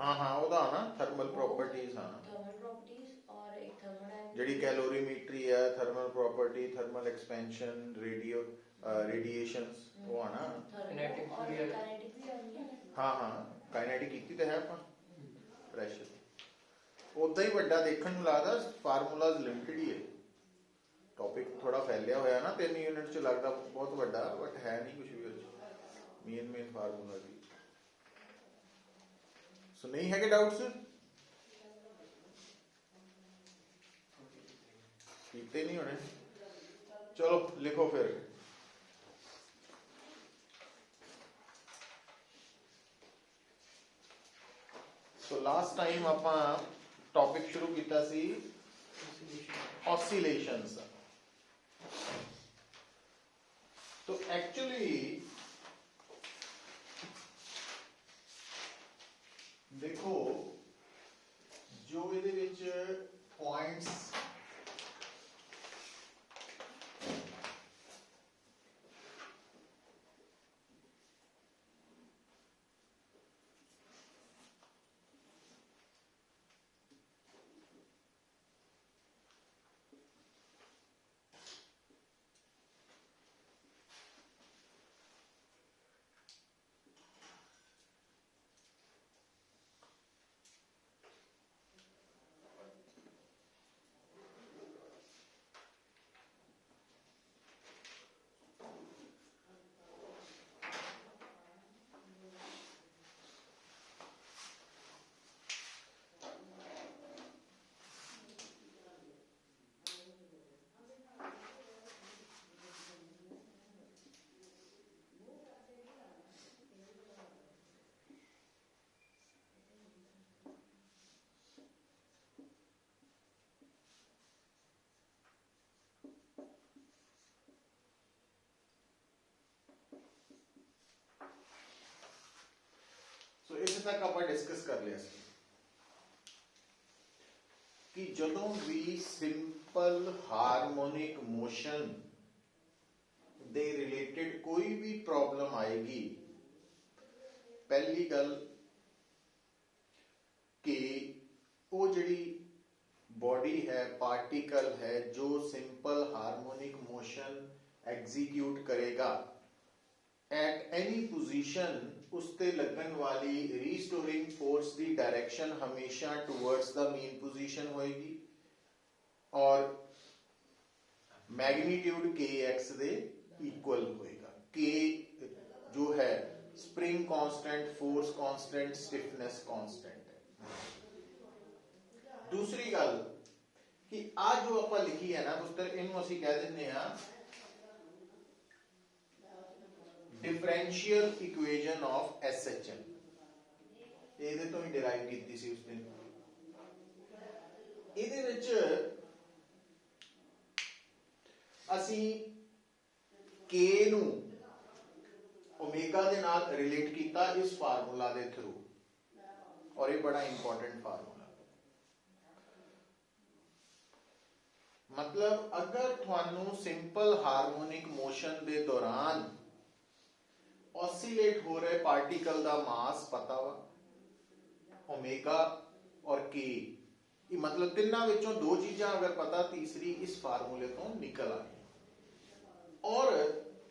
हाँ हाँ ਉਹਦਾ ना थर्मल प्रॉपर्टीज हाँ थर्मल प्रॉपर्टीज और एक थर्मोडायनेमिक्स ਜਿਹੜੀ कैलोरीमेट्री है thermal property thermal expansion radiations वो आना Kinetic और भी है। काइनेटिक भी आनी है। हाँ हाँ काइनेटिक की तो है ਆਪਾਂ ਪ੍ਰੈਸ਼ਰ ਉਦਾਂ ਹੀ ਵੱਡਾ ਦੇਖਣ ਨੂੰ ਲੱਗਦਾ ਫਾਰਮੂਲਾਜ਼ ਲਿਮਿਟਡ ਹੀ ਹੈ ਟੌਪਿਕ ਥੋੜਾ ਫੈਲਿਆ ਹੋਇਆ ਨਾ 3 ਯੂਨਿਟ ਚ ਲੱਗਦਾ ਬਹੁਤ ਵੱਡਾ ਬਟ ਹੈ ਨਹੀਂ ਕੁਝ ਵੀ ਉਹਦੇ ਮੇਨ ਫਾਰਮੂਲਾ ਦੀ ਸੋ ਨਹੀਂ ਹੈਗੇ ਡਾਊਟਸ ਕੀਤੇ ਨਹੀਂ ਹੋਣੇ ਚਲੋ ਲਿਖੋ ਫਿਰ ਸੋ ਲਾਸਟ ਟਾਈਮ ਆਪਾਂ ਟੌਪਿਕ ਸ਼ੁਰੂ ਕੀਤਾ ਸੀ ऑसिलेशंस। तो एक्चुअली देखो जो ਇਹਦੇ ਵਿੱਚ पॉइंट्स इस तक आप डिस्कस कर लिया कि जदों भी सिंपल हारमोनिक मोशन दे रिलेटेड कोई भी प्रॉब्लम आएगी पहली गल कि वो जिहड़ी बॉडी है पार्टिकल है जो सिंपल हारमोनिक मोशन एग्जीक्यूट करेगा एट एनी पोजीशन उसते लगन वाली रीस्टोरिंग फोर्स की डायरेक्शन हमेशा टुवर्ड्स द मीन पोजीशन होएगी और मैग्नीट्यूड के एक्स दे इक्वल होएगा। के जो है spring constant force constant stiffness constant है। दूसरी गल कि आज जो आप लिखी है ना पुत्र इनू असीं कह दिंदे हां डिफरेंशियल इक्वेशन ऑफ SHM ਇਹਦੇ ਤੋਂ ਹੀ ਡਿਰਾਈਵ ਕੀਤੀ ਸੀ ਉਸ ਦਿਨ। ਇਹਦੇ ਵਿੱਚ ਅਸੀਂ K ਨੂੰ ओमेगा ਦੇ ਨਾਲ ਰਿਲੇਟ ਕੀਤਾ ਇਸ ਫਾਰਮੂਲਾ ਦੇ ਥਰੂ ਔਰ ਇਹ ਬੜਾ ਇੰਪੋਰਟੈਂਟ ਫਾਰਮੂਲਾ मतलब अगर ਤੁਹਾਨੂੰ ਸਿੰਪਲ ਹਾਰਮੋਨਿਕ ਮੋਸ਼ਨ ਦੇ ਦੌਰਾਨ ऑसिलेट हो रहे पार्टिकल का मास पता वा ओमेगा और के मतलब तिना विचों दो चीज़ां अगर पता तीसरी इस फार्मूले तो निकल आई और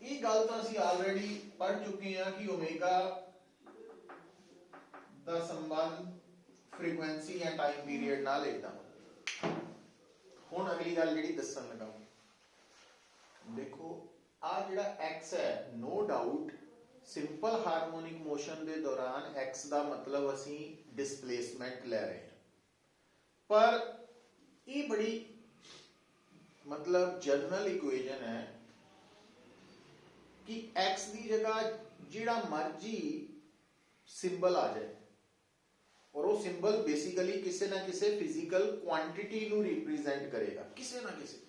ये गल तो असीं ऑलरेडी पढ़ चुके हैं कि ओमेगा दा संबंध फ्रीक्वेंसी या टाइम पीरियड नाल इदां हुण अगली गल जिहड़ी दस्सण लगा देखो आ जिहड़ा x है no doubt simple harmonic motion के दौरान x का मतलब असी डिस्प्लेसमेंट ले रहे हैं पर ये बड़ी मतलब जनरल इक्वेशन है कि x की जगह जिहड़ा मर्जी सिंबल आ जाए और वो सिंबल बेसिकली किसी ना किसी फिजिकल क्वांटिटी नू रिप्रेजेंट करेगा किसी ना किसी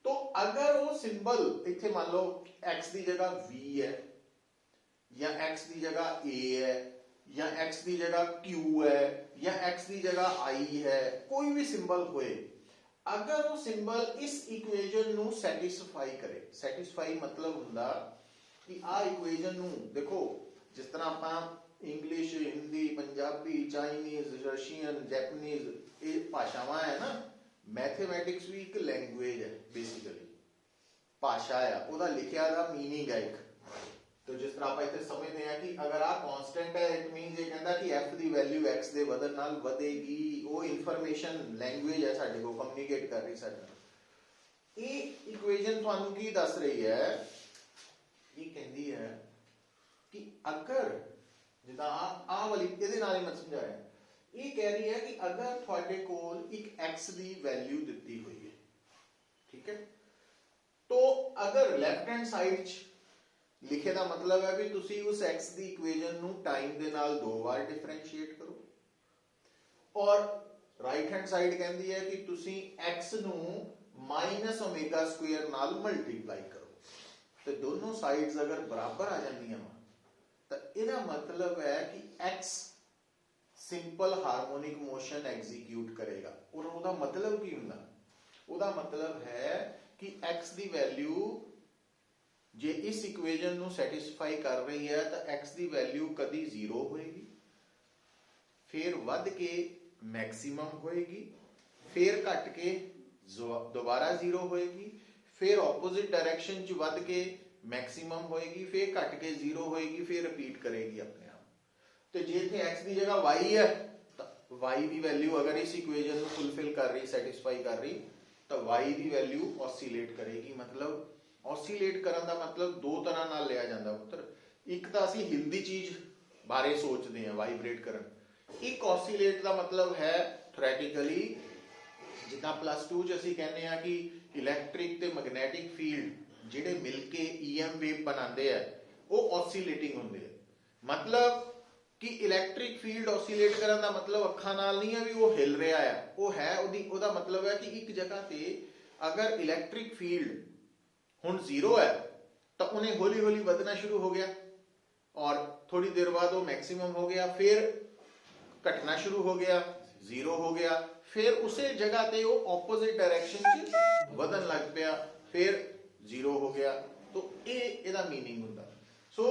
तो अगर वो सिंबल इत्थे मान लो x की जगह v है या x की जगह a है या x की जगह q है या x की जगह i है कोई भी सिंबल होए अगर वो सिंबल इस इक्वेशन नू सैटिस्फाई करे सैटिस्फाई मतलब हुंदा कि आ इक्वेशन नू देखो ਜਿਸ ਤਰ੍ਹਾਂ ਆਪਾਂ English, Hindi, Punjabi, Chinese, Russian, Japanese, ਇਹ ਭਾਸ਼ਾਵਾਂ ਹੈ ਨਾ। ਮੈਥਮੈਟਿਕਸ ਵੀ ਇੱਕ ਲੈਂਗੁਏਜ ਹੈ, ਬੇਸਿਕਲੀ ਭਾਸ਼ਾ ਆ, ਉਹਦਾ ਲਿਖਿਆ ਦਾ ਮੀਨਿੰਗ ਹੈ ਇੱਕ। तो जिस तरह आप इतने समझते हैं कि अगर आ कांस्टेंट है, इट मींस ये कहता कि f ਦੀ ਵੈਲਿਊ x ਦੇ ਵਧਣ ਨਾਲ ਵਧੇਗੀ। ਉਹ ਇਨਫੋਰਮੇਸ਼ਨ ਲੈਂਗੁਏਜ ਹੈ ਸਾਡੇ ਕੋਲ, ਕਮਿਊਨੀਕੇਟ ਕਰ ਰਹੀ ਸਾਡੇ ਨਾਲ। ਇਹ ਇਕੁਏਸ਼ਨ ਤੁਹਾਨੂੰ ਕੀ ਦੱਸ ਰਹੀ ਹੈ? ਇਹ ਕਹਿੰਦੀ ਹੈ ਕਿ ਅਗਰ ਜਿੱਦਾਂ ਆ ਵਾਲੀ ਇਹਦੇ ਨਾਲ ਹੀ ਮੈਂ ਸਮਝਾਇਆ, ਇਹ ਕਹਿ ਰਹੀ ਹੈ ਕਿ ਅਗਰ ਤੁਹਾਡੇ ਕੋਲ ਇੱਕ x ਦੀ ਵੈਲਿਊ ਦਿੱਤੀ ਹੋਈ ਹੈ, ਠੀਕ ਹੈ, तो अगर लेफ्ट हैंड साइड लिखे का मतलब है भी तुसी उस x ਦੀ इक्वेशन ਨੂੰ टाइम ਦੇ ਨਾਲ 2 ਵਾਰ डिफरेंशिएट करो, और राइट हैंड साइड कहती है कि तुसी x ਨੂੰ -ω² ਨਾਲ मल्टीप्लाई करो। तो दोनों साइड्स अगर बराबर आ जांदियां तो ਇਹਦਾ मतलब है कि x simple harmonic motion execute करेगा। और ਉਹਦਾ मतलब ਕੀ ਹੁੰਦਾ? ਉਹਦਾ मतलब है कि x ਦੀ ਵੈਲਿਊ ਜੇ ਇਸ ਇਕੁਏਸ਼ਨ ਨੂੰ ਸੈਟੀਸਫਾਈ ਕਰ ਰਹੀ ਹੈ ਤਾਂ x ਦੀ ਵੈਲਿਊ ਕਦੀ 0 ਹੋਏਗੀ, ਫਿਰ ਵੱਧ ਕੇ ਮੈਕਸਿਮਮ ਹੋਏਗੀ, ਫਿਰ ਘਟ ਕੇ ਦੁਬਾਰਾ 0 ਹੋਏਗੀ, ਫਿਰ ਆਪੋਜ਼ਿਟ ਡਾਇਰੈਕਸ਼ਨ ਚ ਵੱਧ ਕੇ ਮੈਕਸਿਮਮ ਹੋਏਗੀ, ਫਿਰ ਘਟ ਕੇ 0 ਹੋਏਗੀ, ਫਿਰ ਰਿਪੀਟ ਕਰੇਗੀ ਆਪਣੇ ਆਪ। ਤੇ ਜੇ ਇੱਥੇ x ਦੀ ਜਗ੍ਹਾ y ਹੈ ਤਾਂ y ਦੀ ਵੈਲਿਊ ਅਗਰ ਇਸ ਇਕੁਏਸ਼ਨ ਨੂੰ ਫੁੱਲਫਿਲ ਕਰ ਰਹੀ, ਸੈਟੀਸਫਾਈ ਕਰ ਰਹੀ, ਤਾਂ y ਦੀ ਵੈਲਿਊ ऑसिलेट ਕਰੇਗੀ। मतलब ऑसिलेट ਕਰਨ ਦਾ मतलब ਦੋ ਤਰ੍ਹਾਂ ਨਾਲ ਲਿਆ ਜਾਂਦਾ ਪੁੱਤਰ। ਇੱਕ ਤਾਂ ਅਸੀਂ ਹਿਲਦੀ ਚੀਜ਼ ਬਾਰੇ ਸੋਚਦੇ ਹਾਂ, ਵਾਈਬ੍ਰੇਟ ਕਰਨ। ਇੱਕ ऑसिलेट ਦਾ मतलब ਹੈ ਥਿਓਰੈਟਿਕਲੀ, ਜਿੱਦਾਂ +2 ਚ ਅਸੀਂ ਕਹਿੰਦੇ ਆ ਕਿ ਇਲੈਕਟ੍ਰਿਕ ਤੇ ਮੈਗਨੈਟਿਕ ਫੀਲਡ ਜਿਹੜੇ ਮਿਲ ਕੇ EM ਵੇਵ ਬਣਾਉਂਦੇ ਆ, ਉਹ ऑसिलेटिंग ਹੁੰਦੇ ਆ। मतलब कि इलैक्ट्रिक फील्ड ऑसिलेट करने का मतलब अखा नाल नहीं है भी वो हिल रहा है, वो है ओदा मतलब है कि एक जगह पे अगर इलैक्ट्रिक फील्ड हुण 0 है तो उन्हें हौली हौली बढ़ना शुरू हो गया, और थोड़ी देर बाद वो मैक्सिमम हो गया, फिर घटना शुरू हो गया, 0 हो गया, फिर उसे जगह पे वो ऑपोजिट डायरेक्शन च बढ़न लग पिया, फिर 0 हो गया। तो ये मीनिंग होता। सो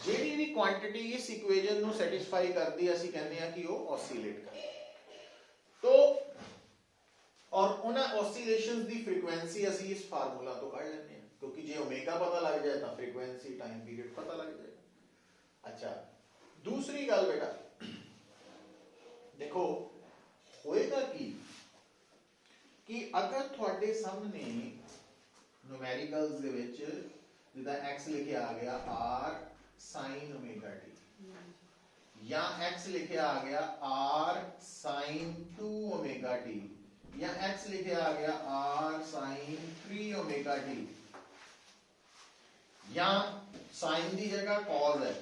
ਜਿਹੜੀ ਵੀ ਕੁਆਂਟੀਟੀ ਇਸ ਇਕੁਏਸ਼ਨ ਨੂੰ ਸੈਟੀਸਫਾਈ ਕਰਦੀ ਹੈ, ਅਸੀਂ ਕਹਿੰਦੇ ਆ ਕਿ ਉਹ ऑसिलेट ਕਰਦੀ ਹੈ। तो और ਉਹਨਾਂ ऑसिलेशंस ਦੀ ਫ੍ਰੀਕੁਐਂਸੀ ਅਸੀਂ ਇਸ ਫਾਰਮੂਲਾ ਤੋਂ ਕੱਢ ਲੈਂਦੇ ਹਾਂ, ਕਿਉਂਕਿ ਜੇ ਓਮੇਗਾ ਪਤਾ ਲੱਗ ਜਾਏ ਤਾਂ ਫ੍ਰੀਕੁਐਂਸੀ ਟਾਈਮ ਪੀਰੀਅਡ ਪਤਾ ਲੱਗ ਜਾਏਗਾ। अच्छा, दूसरी गल बेटा देखो, होएगा कि अगर ਤੁਹਾਡੇ ਸਾਹਮਣੇ न्यूमेरिकल्स ਦੇ ਵਿੱਚ जिदा x लिखे आ गया r sin ओमेगा t, या x लिखे आ गया r sin 2 ओमेगा t, या x लिखे आ गया r sin 3 ओमेगा t, या sin की जगह cos है,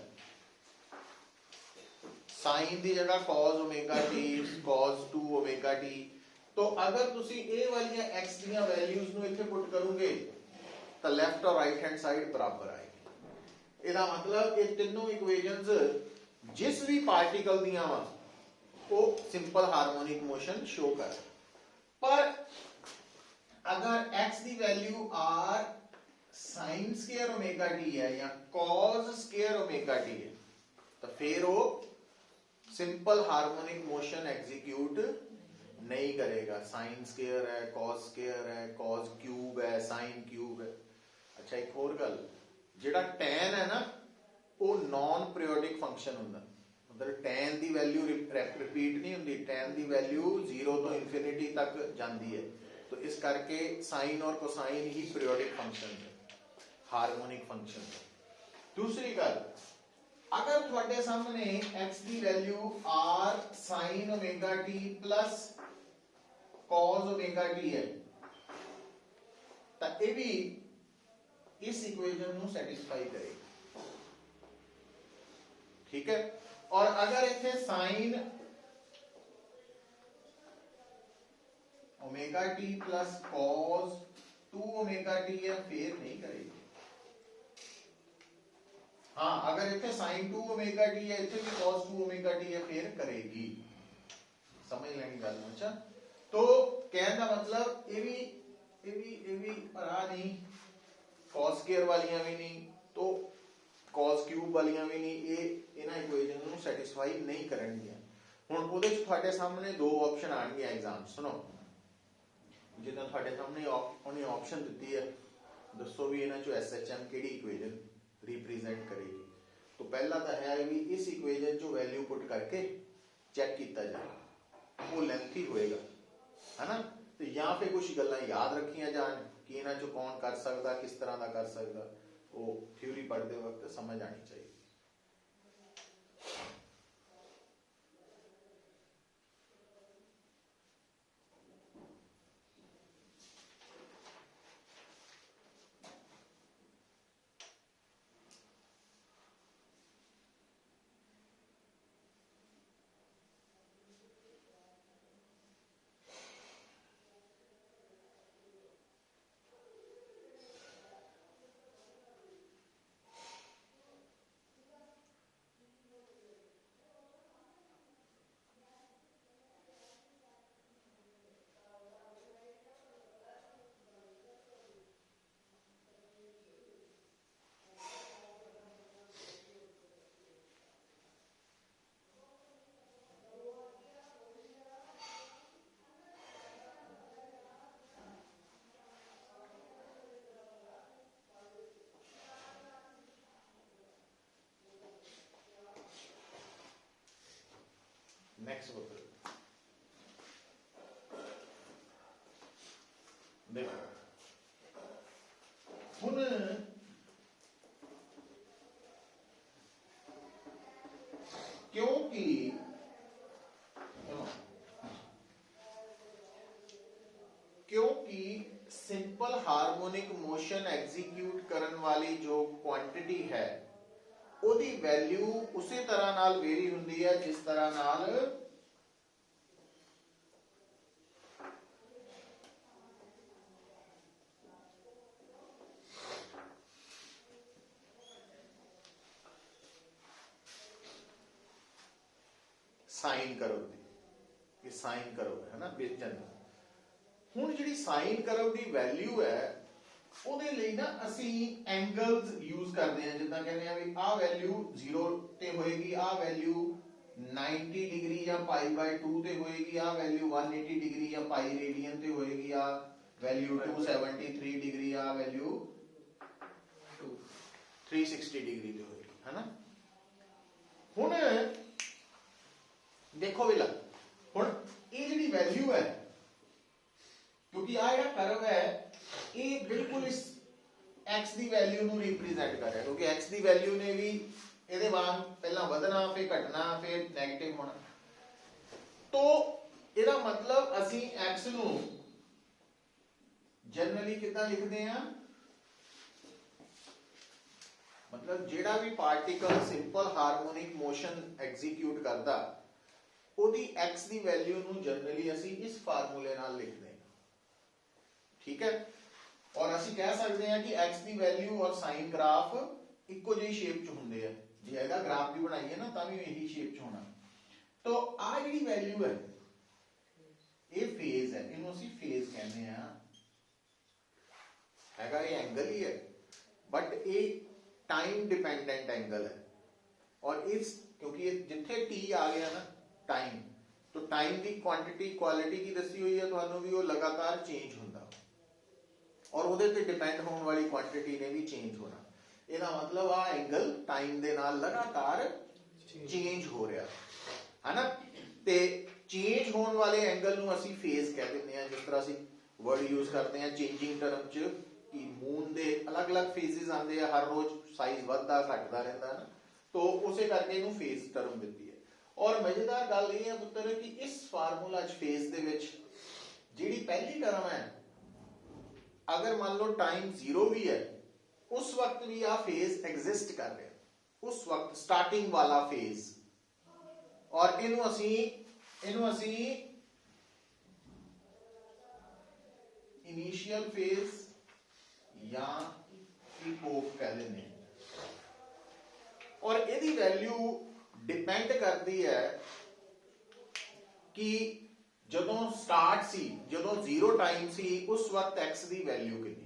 sin की जगह cos omega t, cos 2 omega t। तो अगर तुसी ए वाली x दी वैल्यूज नु इत्थे पुट करोगे तो लेफ्ट और राइट हैंड साइड बराबर आएगी। इसका मतलब ये तीनों इक्वेशंस जिस भी पार्टिकल दियां वा वो सिंपल हार्मोनिक मोशन शो कर। पर अगर x की value r sin square omega t है या cos स्क्वायर ओमेगा t है, तो फिर वो सिंपल हार्मोनिक मोशन एग्जीक्यूट नहीं करेगा। साइन स्क्वायर है, cos स्क्वायर है, cos क्यूब है, साइन क्यूब है। अच्छा, एक और गल, जेड़ा tan है ना वो नॉन पीरियोडिक फंक्शन हुंदा, मतलब tan दी वैल्यू रिपीट नहीं हुंदी, tan दी वैल्यू 0 तो इन्फिनिटी तक जाती है। तो इस करके साइन और कोसाइन ही पीरियोडिक फंक्शन है, हार्मोनिक फंक्शन है। दूसरी गल, अगर थोड़े सामने x की value r sin omega t plus cos omega t है, तो ये भी इस इक्वेशन ਨੂੰ सैटिस्फाई करेगा, ठीक है। और अगर इथे sin omega t plus cos 2 omega t है, फिर नहीं करेगी। हाँ, अगर इथे sin 2 ओमेगा t है, इथे भी cos 2 ओमेगा t है, फिर करेगी। समझ लेनी गल। अच्छा, तो कहने का मतलब ये भी भरा नहीं, cos स्क्वायर वालियां भी नहीं, तो cos क्यूब वालियां भी नहीं, ये ਇਹਨਾਂ ਇਕੁਏਸ਼ਨ ਨੂੰ ਸੈਟੀਸਫਾਈ ਨਹੀਂ ਕਰਨਗੀਆਂ। ਹੁਣ ਉਹਦੇ ਚ ਤੁਹਾਡੇ ਸਾਹਮਣੇ ਦੋ ਆਪਸ਼ਨ ਆਣਗੀਆਂ ਐਗਜ਼ਾਮ ਸੁਣੋ, ਜਿੱਦਾਂ ਤੁਹਾਡੇ ਸਾਹਮਣੇ ਉਹਨੇ ਆਪਸ਼ਨ ਦਿੱਤੀ ਹੈ, ਦੱਸੋ ਵੀ ਇਹਨਾਂ ਚੋਂ SHM ਕਿਹੜੀ ਇਕੁਏਸ਼ਨ रिप्रेजेंट करेगी। तो पहला तो है भी इस इक्वेशन चो वैल्यू पुट करके चेक किया जाए, वो लेंथी होएगा है ना। तो या फिर कुछ गल्लां याद रखियां जान कि इन्हां चो कौन कर सकता, किस तरह का कर सकता, वो थ्योरी पढ़ते वक्त समझ आनी चाहिए। नेक्स्ट बता देखो हुन क्योंकि सिंपल हार्मोनिक मोशन एग्जीक्यूट करन वाली जो क्वांटिटी है ਉਹਦੀ वैल्यू उसी तरह नाल वेरी हुंदी है जिस तरह नाल साइन करव दी, साइन करव है ना बेचन। हुण जिहड़ी साइन करव दी वैल्यू है ਉਹਦੇ ਲਈ ਨਾ ਅਸੀਂ ਐਂਗਲਸ ਯੂਜ਼ ਕਰਦੇ ਹਾਂ, ਜਿੱਦਾਂ ਕਹਿੰਦੇ ਆ ਵੀ ਆਹ ਵੈਲਿਊ 0 ਤੇ ਹੋਏਗੀ, ਆਹ ਵੈਲਿਊ 90 ਡਿਗਰੀ ਜਾਂ π/2 ਤੇ ਹੋਏਗੀ, ਆਹ ਵੈਲਿਊ 180 ਡਿਗਰੀ ਜਾਂ π ਰੇਡੀਅਨ ਤੇ ਹੋਏਗੀ, ਆਹ ਵੈਲਿਊ 273 ਡਿਗਰੀ, ਆਹ ਵੈਲਿਊ 360 ਡਿਗਰੀ ਤੇ ਹੋਏਗੀ, ਹੈਨਾ। ਹੁਣ ਦੇਖੋ ਵੇਲਾ, ਹੁਣ ਇਹ ਜਿਹੜੀ ਵੈਲਿਊ ਹੈ, ਕਿਉਂਕਿ ਆਹ ਜਿਹੜਾ ਕਰਵ ਹੈ ਇਹ ਬਿਲਕੁਲ ਇਸ x ਦੀ ਵੈਲਿਊ ਨੂੰ ਰਿਪਰੈਜ਼ੈਂਟ ਕਰ ਰਿਹਾ, ਕਿਉਂਕਿ x ਦੀ ਵੈਲਿਊ ਨੇ ਵੀ ਇਹਦੇ ਵਾਂਗ ਪਹਿਲਾਂ ਵਧਣਾ, ਫਿਰ ਘਟਣਾ, ਫਿਰ ਨੈਗੇਟਿਵ ਹੋਣਾ। तो ਇਹਦਾ ਮਤਲਬ ਅਸੀਂ x ਨੂੰ ਜਨਰਲੀ ਕਿੱਦਾਂ ਲਿਖਦੇ ਆ, मतलब ਜਿਹੜਾ ਵੀ particle simple harmonic motion execute ਕਰਦਾ ਉਹਦੀ x ਦੀ ਵੈਲਿਊ ਨੂੰ ਜਨਰਲੀ ਅਸੀਂ ਇਸ ਫਾਰਮੂਲੇ ਨਾਲ ਲਿਖਦੇ ਹਾਂ, ठीक है। और ਅਸੀਂ ਕਹਿ ਸਕਦੇ ਹਾਂ ਕਿ x ਦੀ ਵੈਲਿਊ ਔਰ ਸਾਈਨ ਗ੍ਰਾਫ ਇੱਕੋ ਜਿਹੀ ਸ਼ੇਪ ਚ ਹੁੰਦੇ ਆ, ਜੇ ਇਹਦਾ ਗ੍ਰਾਫ ਵੀ ਬਣਾਈਏ ਨਾ ਤਾਂ ਵੀ ਇਹੀ ਸ਼ੇਪ ਚ ਹੋਣਾ। तो ਆ ਜਿਹੜੀ ਵੈਲਿਊ ਹੈ ਇਹ ਫੇਜ਼ ਹੈ, ਇਹਨੂੰ ਅਸੀਂ ਫੇਜ਼ ਕਹਿੰਦੇ ਆ, ਹੈਗਾ ਇਹ ਐਂਗਲ ਹੀ ਹੈ बट ਇਹ टाइम डिपेंडेंट एंगल है। और इस क्योंकि जिथे t आ गया ना टाइम, तो टाइम की क्वांटिटी क्वालिटी की दसी हुई है तुहानू भी वो लगातार चेंज होता और उहदे ते डिपेंड होने वाली क्वांटिटी ने भी चेंज होना। ਇਹਦਾ मतलब आ एंगल टाइम दे नाल लगातार चेंज हो रहा है ना। ते चेंज होने वाले एंगल नू असी फेज कह दिंदे आ, जिस तरह असी वर्ड यूज करते हैं चेंजिंग टर्म च कि मून दे अलग अलग फेजेस आंदे आ, हर रोज साइज वधदा घटदा रहंदा है ना, तो उसे करके इहनू फेज टर्म दित्ती है। और मजेदार गल ये है पुत्र कि इस फार्मूला च फेज दे विच जिहड़ी पहली टर्म है, अगर मान लो टाइम 0 भी है उस वक्त भी आ फेज एग्जिस्ट कर रहा है, उस वक्त स्टार्टिंग वाला फेज, और इहनू असी इनिशियल फेज या इपोक कह देंगे। और ਇਹਦੀ वैल्यू डिपेंड करती है कि ਜਦੋਂ स्टार्ट सी, ਜਦੋਂ 0 टाइम सी उस वक्त x ਦੀ वैल्यू कितनी है।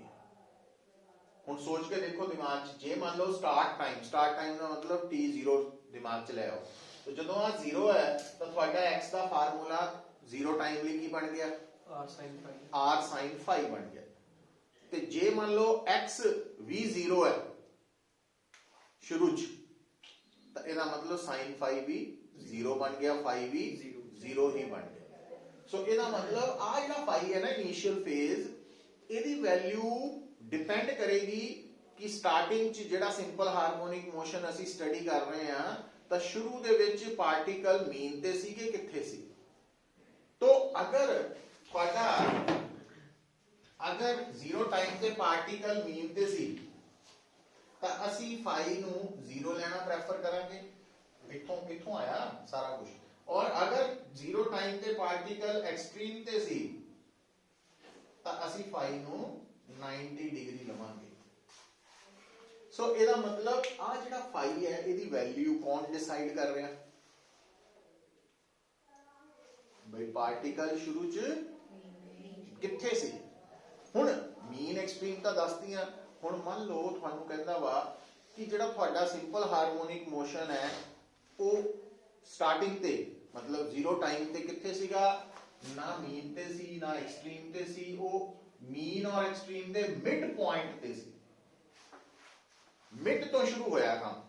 ਹੁਣ सोच के देखो दिमाग 'ਚ, जे मान लो स्टार्ट टाइम का मतलब t0 ਦੇ दिमाग च ले आओ। तो जो आ 0 है तो ਤੁਹਾਡਾ x ਦਾ ਫਾਰਮੂਲਾ 0 टाइम ਲਈ ਕੀ ਬਣ ਗਿਆ r sin phi r sin phi ਬਣ ਗਿਆ। ਤੇ ਜੇ ਮੰਨ ਲਓ x ਵੀ 0 ਹੈ ਸ਼ੁਰੂ ਚ ਤਾਂ ਇਹਦਾ ਮਤਲਬ sin phi ਵੀ 0 ਬਣ ਗਿਆ, phi ਵੀ 0 ਹੀ ਬਣ ਗਿਆ। ਸੋ ਇਹਦਾ ਮਤਲਬ ਆ ਜਿਹੜਾ phi ਹੈ ਨਾ ਇਨੀਸ਼ੀਅਲ ਫੇਜ਼, ਇਹਦੀ ਵੈਲਿਊ ਡਿਪੈਂਡ ਕਰੇਗੀ ਕਿ ਸਟਾਰਟਿੰਗ ਚ ਜਿਹੜਾ ਸਿੰਪਲ ਹਾਰਮੋਨਿਕ ਮੋਸ਼ਨ ਅਸੀਂ ਸਟੱਡੀ ਕਰ ਰਹੇ ਹਾਂ ਤਾਂ ਸ਼ੁਰੂ ਦੇ ਵਿੱਚ ਪਾਰਟੀਕਲ ਮੀਨ ਤੇ ਸੀ ਕਿ ਕਿੱਥੇ ਸੀ। तो अगर 0 टाइम ਤੇ ਪਾਰਟੀਕਲ ਮੀਨ ਤੇ ਸੀ ਤਾਂ ਅਸੀਂ phi ਨੂੰ 0 ਲੈਣਾ ਪ੍ਰੈਫਰ ਕਰਾਂਗੇ। ਕਿੱਥੋਂ ਆਇਆ ਸਾਰਾ ਕੁਝ। ਔਰ ਅਗਰ 0 ਟਾਈਮ ਤੇ ਪਾਰਟੀਕਲ ਐਕਸਟ੍ਰੀਮ ਤੇ ਸੀ ਤਾਂ ਅਸੀਂ phi ਨੂੰ 90 ਡਿਗਰੀ ਲਵਾਂਗੇ। ਸੋ ਇਹਦਾ ਮਤਲਬ ਆ ਜਿਹੜਾ phi ਹੈ ਇਹਦੀ ਵੈਲਿਊ ਕੌਣ ਡਿਸਾਈਡ ਕਰ ਰਿਹਾ ਬਈ ਪਾਰਟੀਕਲ ਸ਼ੁਰੂ ਚ ਕਿੱਥੇ ਸੀ। ਹੁਣ ਮੀਨ ਐਕਸਟ੍ਰੀਮ ਤਾਂ ਦੱਸਦੀਆਂ। ਹੁਣ ਮੰਨ ਲਓ ਤੁਹਾਨੂੰ ਕਹਿੰਦਾ ਵਾ ਕਿ ਜਿਹੜਾ ਤੁਹਾਡਾ ਸਿੰਪਲ ਹਾਰਮੋਨਿਕ ਮੋਸ਼ਨ ਹੈ ਉਹ ਸਟਾਰਟਿੰਗ ਤੇ ਮਤਲਬ 0 ਟਾਈਮ ਤੇ ਕਿੱਥੇ ਸੀਗਾ, ਨਾ ਮੀਨ ਤੇ ਸੀ ਨਾ ਐਕਸਟ੍ਰੀਮ ਤੇ ਸੀ, ਉਹ ਮੀਨ ਔਰ ਐਕਸਟ੍ਰੀਮ ਦੇ ਮਿਡ ਪੁਆਇੰਟ ਤੇ ਸੀ। ਮਿਡ ਤੋਂ ਸ਼ੁਰੂ ਹੋਇਆ ਕੰਮ।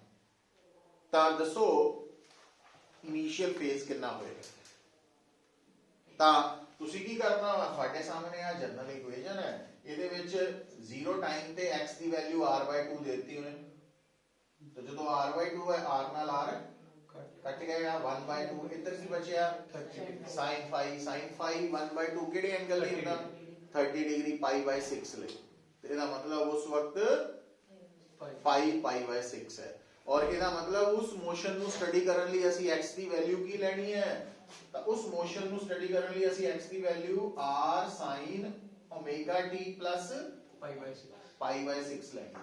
ਤਾਂ ਦੱਸੋ ਇਨੀਸ਼ੀਅਲ ਫੇਜ਼ ਕਿੰਨਾ ਹੋਏਗਾ। ਤਾਂ ਤੁਸੀਂ ਕੀ ਕਰਨਾ ਵਾ, ਤੁਹਾਡੇ ਸਾਹਮਣੇ ਆ ਜਨਰਲ ਇਕੁਏਸ਼ਨ ਹੈ, ਇਹਦੇ ਵਿੱਚ 0 ਟਾਈਮ ਤੇ x ਦੀ ਵੈਲਿਊ r/2 ਦੇਤੀ ਉਹਨੇ। ਤਾਂ ਜਦੋਂ r/2 ਹੈ r ਨਾਲ r ਕੱਟ ਗਿਆ 1/2, ਇੱਧਰ ਕੀ ਬਚਿਆ sin phi 1/2 ਕਿਹੜੇ ਐਂਗਲ ਲਈ ਹੁੰਦਾ 30 ਡਿਗਰੀ π/6 ਲਈ। ਤੇ ਇਹਦਾ ਮਤਲਬ ਉਸ ਵਕਤ π/6 ਹੈ। ਔਰ ਇਹਦਾ ਮਤਲਬ ਉਸ ਮੋਸ਼ਨ ਨੂੰ ਸਟੱਡੀ ਕਰਨ ਲਈ ਅਸੀਂ x ਦੀ ਵੈਲਿਊ ਕੀ ਲੈਣੀ ਹੈ, ਤਾਂ ਉਸ ਮੋਸ਼ਨ ਨੂੰ ਸਟੱਡੀ ਕਰਨ ਲਈ ਅਸੀਂ x ਦੀ value r sin omega t plus π/6 ਲੈਣੀ।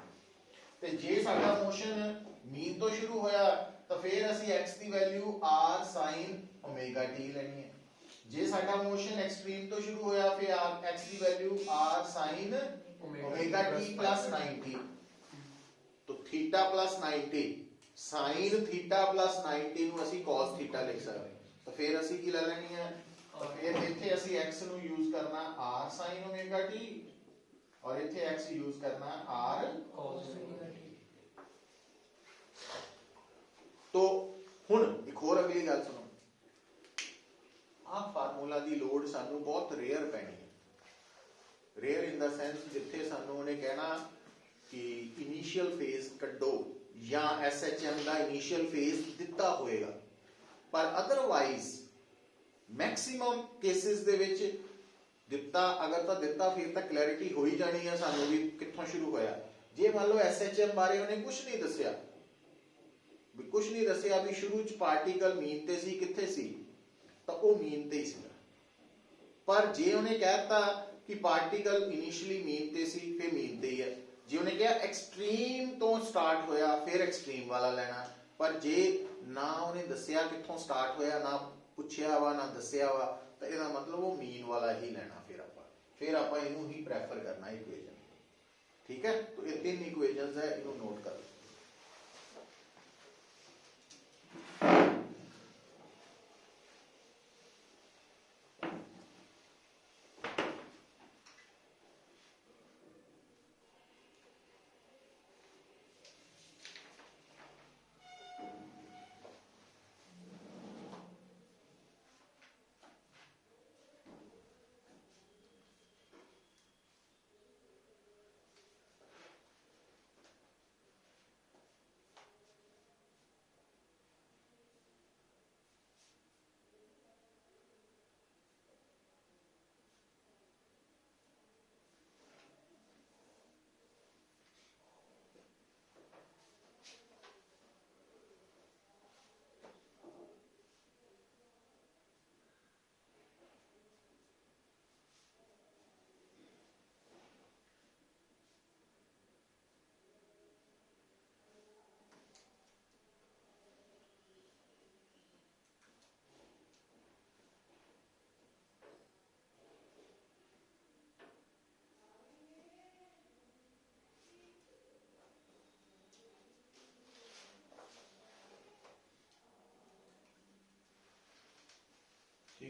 ਤੇ ਜੇ ਸਾਡਾ ਮੋਸ਼ਨ ਮੀਨ ਤੋਂ ਸ਼ੁਰੂ ਹੋਇਆ ਤਾਂ ਫਿਰ ਅਸੀਂ x ਦੀ value r sin omega t ਲੈਣੀ ਹੈ। ਜੇ ਸਾਡਾ ਮੋਸ਼ਨ ਐਕਸਟ੍ਰੀਮ ਤੋਂ ਸ਼ੁਰੂ ਹੋਇਆ ਫਿਰ x ਦੀ value r sin omega t plus 90। तो theta plus 90 sine theta plus 90 ਨੂੰ ਅਸੀਂ cos थीटा ਲਿਖ ਸਕਦੇ। ਤਾਂ ਫਿਰ ਅਸੀਂ ਕੀ ਲੈ ਲੈਣੀ ਹੈ, ਤਾਂ ਫਿਰ ਇੱਥੇ ਅਸੀਂ x ਨੂੰ ਯੂਜ਼ ਕਰਨਾ r sin omega t ਔਰ ਇੱਥੇ x ਯੂਜ਼ ਕਰਨਾ r cos omega t। तो ਹੁਣ ਇੱਕ ਹੋਰ ਅਗਲੀ ਗੱਲ ਸੁਣੋ। ਆਹ ਫਾਰਮੂਲਾ ਦੀ ਲੋਡ ਸਾਨੂੰ ਬਹੁਤ ਰੇਅਰ ਪੈਣੀ ਹੈ। ਰੇਅਰ ਇਨ ਦਾ ਸੈਂਸ ਜਿੱਥੇ ਸਾਨੂੰ ਉਹਨੇ ਕਹਿਣਾ कि इनिशियल फेज कड्डो या SHM ਦਾ इनिशियल फेज ਦਿੱਤਾ ਹੋਏਗਾ, ਪਰ ਅਦਰਵਾਈਜ਼ ਮੈਕਸਿਮਮ ਕੇਸਿਸ ਦੇ ਵਿੱਚ ਦਿੱਤਾ ਅਗਰ ਤਾਂ ਦਿੱਤਾ ਫਿਰ ਤਾਂ ਕਲੈਰਿਟੀ ਹੋ ਹੀ ਜਾਣੀ ਹੈ ਸਾਨੂੰ ਵੀ ਕਿੱਥੋਂ ਸ਼ੁਰੂ ਹੋਇਆ। ਜੇ ਮੰਨ ਲਓ SHM ਬਾਰੇ ਉਹਨੇ ਕੁਝ ਨਹੀਂ ਦੱਸਿਆ ਵੀ ਸ਼ੁਰੂ ਚ ਪਾਰਟੀਕਲ ਮੀਨ ਤੇ ਸੀ ਕਿੱਥੇ ਸੀ, ਤਾਂ ਉਹ ਮੀਨ ਤੇ ਹੀ ਸੀ। ਪਰ ਜੇ ਉਹਨੇ ਕਹਿਤਾ ਕਿ ਪਾਰਟੀਕਲ ਇਨੀਸ਼ੀਅਲੀ ਮੀਨ ਤੇ ਸੀ ਫਿਰ ਮੀਨ ਤੇ ਹੀ ਹੈ। ਜੇ ਉਹਨੇ ਕਿਹਾ ਐਕਸਟ੍ਰੀਮ ਤੋਂ ਸਟਾਰਟ ਹੋਇਆ ਫਿਰ ਐਕਸਟ੍ਰੀਮ ਵਾਲਾ ਲੈਣਾ। ਪਰ ਜੇ ਨਾ ਉਹਨੇ ਦੱਸਿਆ ਕਿੱਥੋਂ ਸਟਾਰਟ ਹੋਇਆ, ਨਾ ਪੁੱਛਿਆ ਵਾ ਨਾ ਦੱਸਿਆ ਵਾ, ਤਾਂ ਇਹਦਾ ਮਤਲਬ ਉਹ ਮੀਨ ਵਾਲਾ ਹੀ ਲੈਣਾ। ਫਿਰ ਆਪਾਂ ਇਹਨੂੰ ਹੀ ਪ੍ਰੈਫਰ ਕਰਨਾ ਇਕੁਏਸ਼ਨ। ਠੀਕ ਹੈ, ਤਾਂ ਇਹ 3 ਇਕੁਏਸ਼ਨਸ ਹੈ, ਇਹਨੂੰ ਨੋਟ ਕਰ ਲਓ।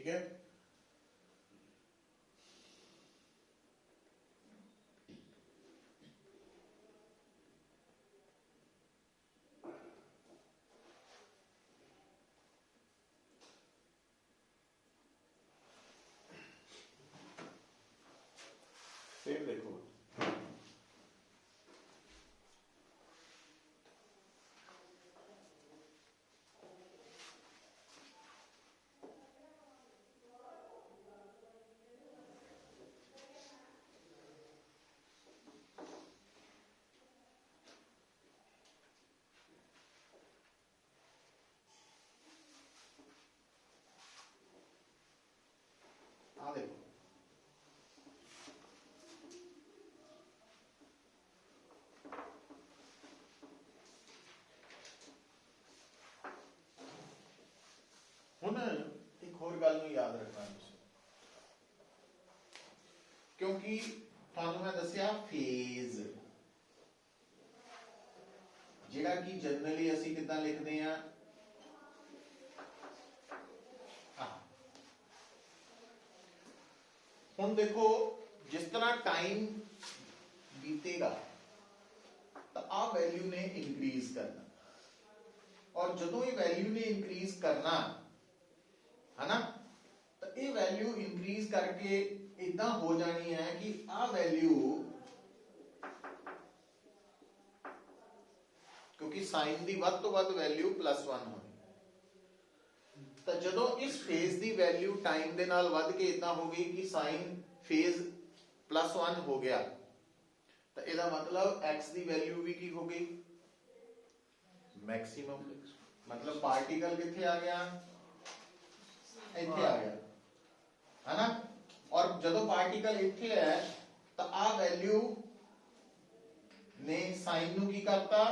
ठीक है। फिर देखो आ देखो हुण एक होर गल नूं याद रखना तुसीं, क्योंकि तुहानूं मैं दस्सिया फेज जिहड़ा कि जनरली असीं किद्दां लिखदे हां, हुण देखो जिस तरह टाइम बीतेगा तो आ वैल्यू ने इंक्रीज करना, और जदों ये वैल्यू ने इंक्रीज करना है ना, तो ये वैल्यू इंक्रीज करके इदा हो जानी है कि आ वैल्यू, क्योंकि साइन की वध तो वध वैल्यू +1 होनी, तो जदों इस फेज की वैल्यू टाइम के नाल वध के इदा हो गई कि साइन फेज +1 हो गया, तो इसका मतलब x की वैल्यू भी की हो गई मैक्सिमम, मतलब पार्टिकल किथे आ गया, इथे आ गया, है ना। और जदों पार्टिकल इथे है तो आ वैल्यू ने साइन नू की करता,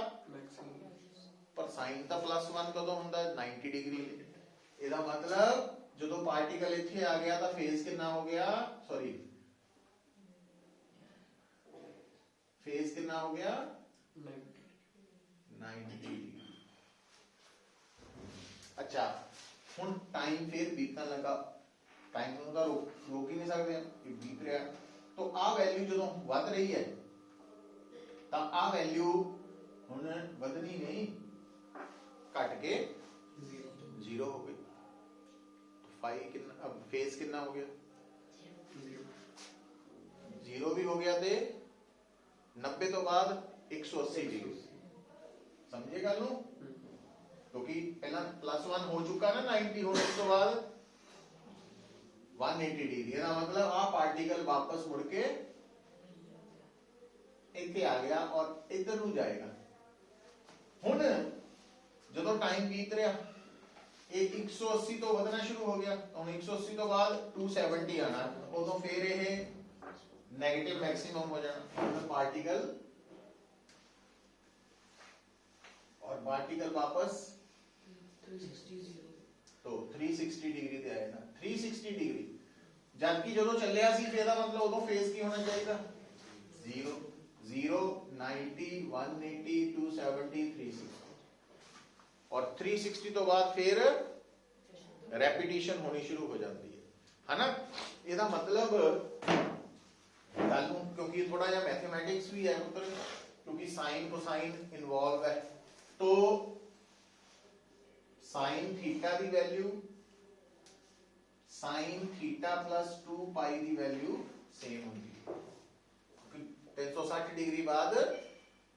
पर साइन तो +1 कदों हुंदा 90 डिग्री, इसका मतलब जदों पार्टिकल इथे आ गया तो फेज कितना हो गया, सॉरी फेज कितना हो गया 90 डिग्री। अच्छा हुण टाइम फिर बीतन लगा, टाइम को तो रोक ही नहीं सकते, बीत रहा, तो आ वैल्यू जदों वध रही है तो आ वैल्यू हुण वधनी नहीं, घट के 0 हो गई, तो फाई कितना, अब फेज कितना हो गया 0 भी हो गया, ते 90 तो बाद 180 डिग्री, समझे गल नूं, क्योंकि पहला +1 हो चुका ना 90 होने तो बाद 180 डिग्री, इसका मतलब आ पार्टिकल वापस मुड़ के इथे आ गया और इधर नूं जाएगा। हुण जदों टाइम बीत रहा ये 180 तो वधना शुरू हो गया, हुण 180 तो बाद 270 आना, उदों फिर ये नेगेटिव मैक्सिमम हो जाना, पार्टिकल और पार्टिकल वापस तो 360 डिग्री ते आएगा, 360 डिग्री, जबकि जदों चलिया सी फिर मतलब उदों फेज की होना चाहिए 0 0 90 180 270 360, और 360 तो बाद फिर रेपिटेशन होनी शुरू हो जाती है ना। इसका मतलब गल नूं, क्योंकि थोड़ा जिहा मैथमेटिक्स भी है पुत्र, क्योंकि साइन कोसाइन इन्वॉल्व है, तो साइन थीटा की वैल्यू साइन थीटा +2 पाई की वैल्यू सेम होती है, 360 डिग्री बाद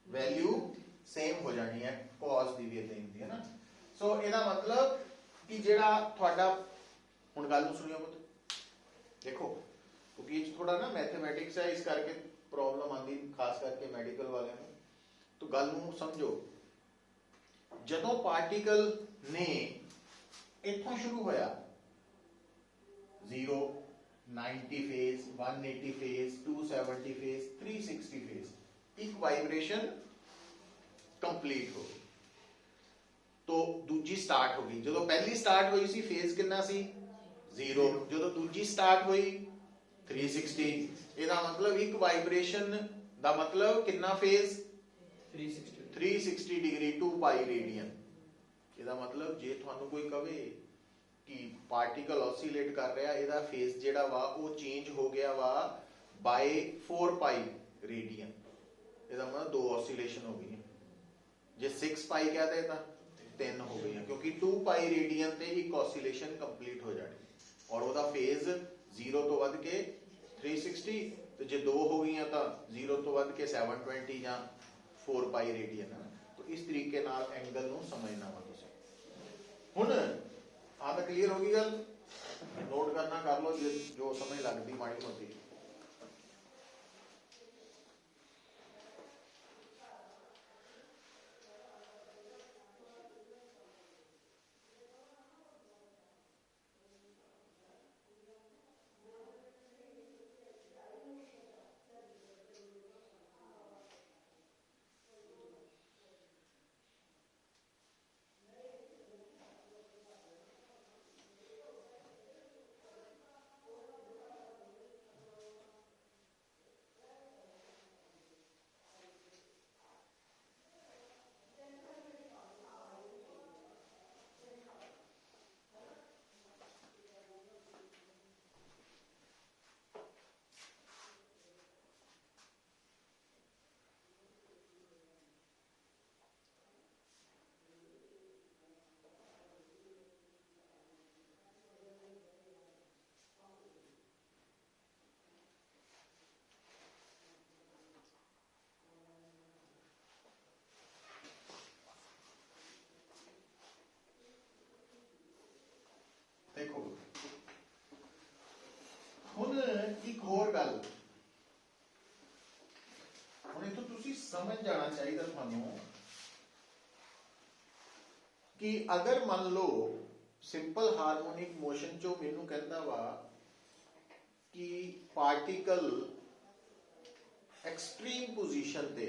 वैल्यू सेम हो जानी है, cos की भी इदां ही होती है ना। सो इसका मतलब कि जेड़ा थोड़ा हुण गल नूं सुनियो पुत्र, देखो क्योंकि ये थोड़ा ना मैथमेटिक्स है, इस करके प्रॉब्लम आती खास करके मेडिकल वाले में, तो गल नूं समझो, जदों पार्टिकल ने इथों शुरू होया 0 90 फेज 180 फेज 270 फेज 360 फेज, एक वाइब्रेशन कंप्लीट हो गई, तो दूजी स्टार्ट हो गई, जदों पहली स्टार्ट हुई सी फेज कितना सी 0, जदों दूजी स्टार्ट हुई 360, इसका मतलब एक वाइब्रेशन दा मतलब कितना फेज 360 डिग्री 2 पाई रेडियन। इसका मतलब जे थानू कोई कहे कि पार्टिकल ऑसीलेट कर रहा, ਇਹਦਾ ਫੇਸ ਜਿਹੜਾ ਵਾ ਉਹ ਚੇਂਜ ਹੋ ਗਿਆ ਵਾ ਬਾਈ 4 ਪਾਈ ਰੇਡੀਅਨ। ਇਹਦਾ ਮਤਲਬ ਦੋ ऑसीलेशन ਹੋ ਗਈਆਂ। ਜੇ 6 ਪਾਈ ਕਹਦੇ ਤਾਂ 3 ਹੋ ਗਈਆਂ, ਕਿਉਂਕਿ 2 ਪਾਈ ਰੇਡੀਅਨ ਤੇ ਇੱਕ ऑसीलेशन ਕੰਪਲੀਟ ਹੋ ਜਾਣੀ ਔਰ ਉਹਦਾ ਫੇਜ਼ 0 ਤੋਂ ਵੱਧ ਕੇ 360 ਤੇ ਜੇ ਦੋ ਹੋ ਗਈਆਂ ਤਾਂ 0 ਤੋਂ ਵੱਧ ਕੇ 720 ਜਾਂ 4 ਪਾਈ ਰੇਡੀਅਨ ਹੈ। तो इस तरीके नाल एंगल ਨੂੰ ਸਮਝਣਾ ਵਾ ਤੁਸੀਂ। ਹੁਣ ਆ ਤਾਂ ਕਲੀਅਰ ਹੋ ਗਈ ਗੱਲ, ਨੋਟ ਕਰਨਾ ਕਰ ਲਓ ਜੋ ਸਮਝ ਲੱਗਦੀ ਮਾੜੀ ਮੋਟੀ। देखो ਹੁਣ ਇੱਕ ਹੋਰ ਗੱਲ, ਹੁਣ ਇਹ ਤੋਂ ਤੁਸੀਂ ਸਮਝ ਜਾਣਾ ਚਾਹੀਦਾ ਤੁਹਾਨੂੰ ਕਿ ਅਗਰ ਮੰਨ ਲਓ ਸਿੰਪਲ ਹਾਰਮੋਨਿਕ ਮੋਸ਼ਨ ਚੋਂ ਮੈਨੂੰ ਕਹਿੰਦਾ ਵਾ ਕਿ ਪਾਰਟੀਕਲ ਐਕਸਟ੍ਰੀਮ ਪੋਜੀਸ਼ਨ ਤੇ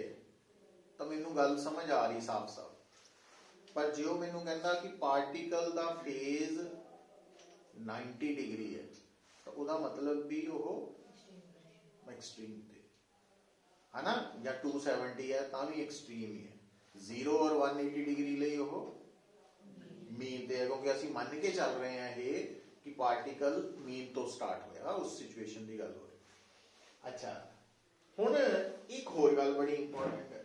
ਤਾਂ ਮੈਨੂੰ ਗੱਲ ਸਮਝ ਆ ਰਹੀ ਸਾਫ਼-ਸਾਫ਼। ਪਰ ਜੇ ਉਹ ਮੈਨੂੰ ਕਹਿੰਦਾ ਕਿ ਪਾਰਟੀਕਲ ਦਾ ਫੇਜ਼ 90 ਡਿਗਰੀ ਹੈ ਤਾਂ ਉਹਦਾ ਮਤਲਬ ਵੀ ਉਹ ਐਕਸਟ੍ਰੀਮ ਤੇ ਹੈ ਨਾ, ਜਾਂ 270 ਹੈ ਤਾਂ ਵੀ ਐਕਸਟ੍ਰੀਮ ਹੀ ਹੈ। 0 ਔਰ 180 ਡਿਗਰੀ ਲਈ ਉਹ ਮੀਨ ਤੇ ਹੈ, ਕਿਉਂਕਿ ਅਸੀਂ ਮੰਨ ਕੇ ਚੱਲ ਰਹੇ ਹਾਂ ਇਹ ਕਿ ਪਾਰਟੀਕਲ ਮੀਨ ਤੋਂ ਸਟਾਰਟ ਹੋਇਆ, ਉਸ ਸਿਚੁਏਸ਼ਨ ਦੀ ਗੱਲ ਹੋ ਰਹੀ। ਅੱਛਾ, ਹੁਣ ਇੱਕ ਹੋਰ ਗੱਲ ਬੜੀ ਇੰਪੋਰਟੈਂਟ ਹੈ,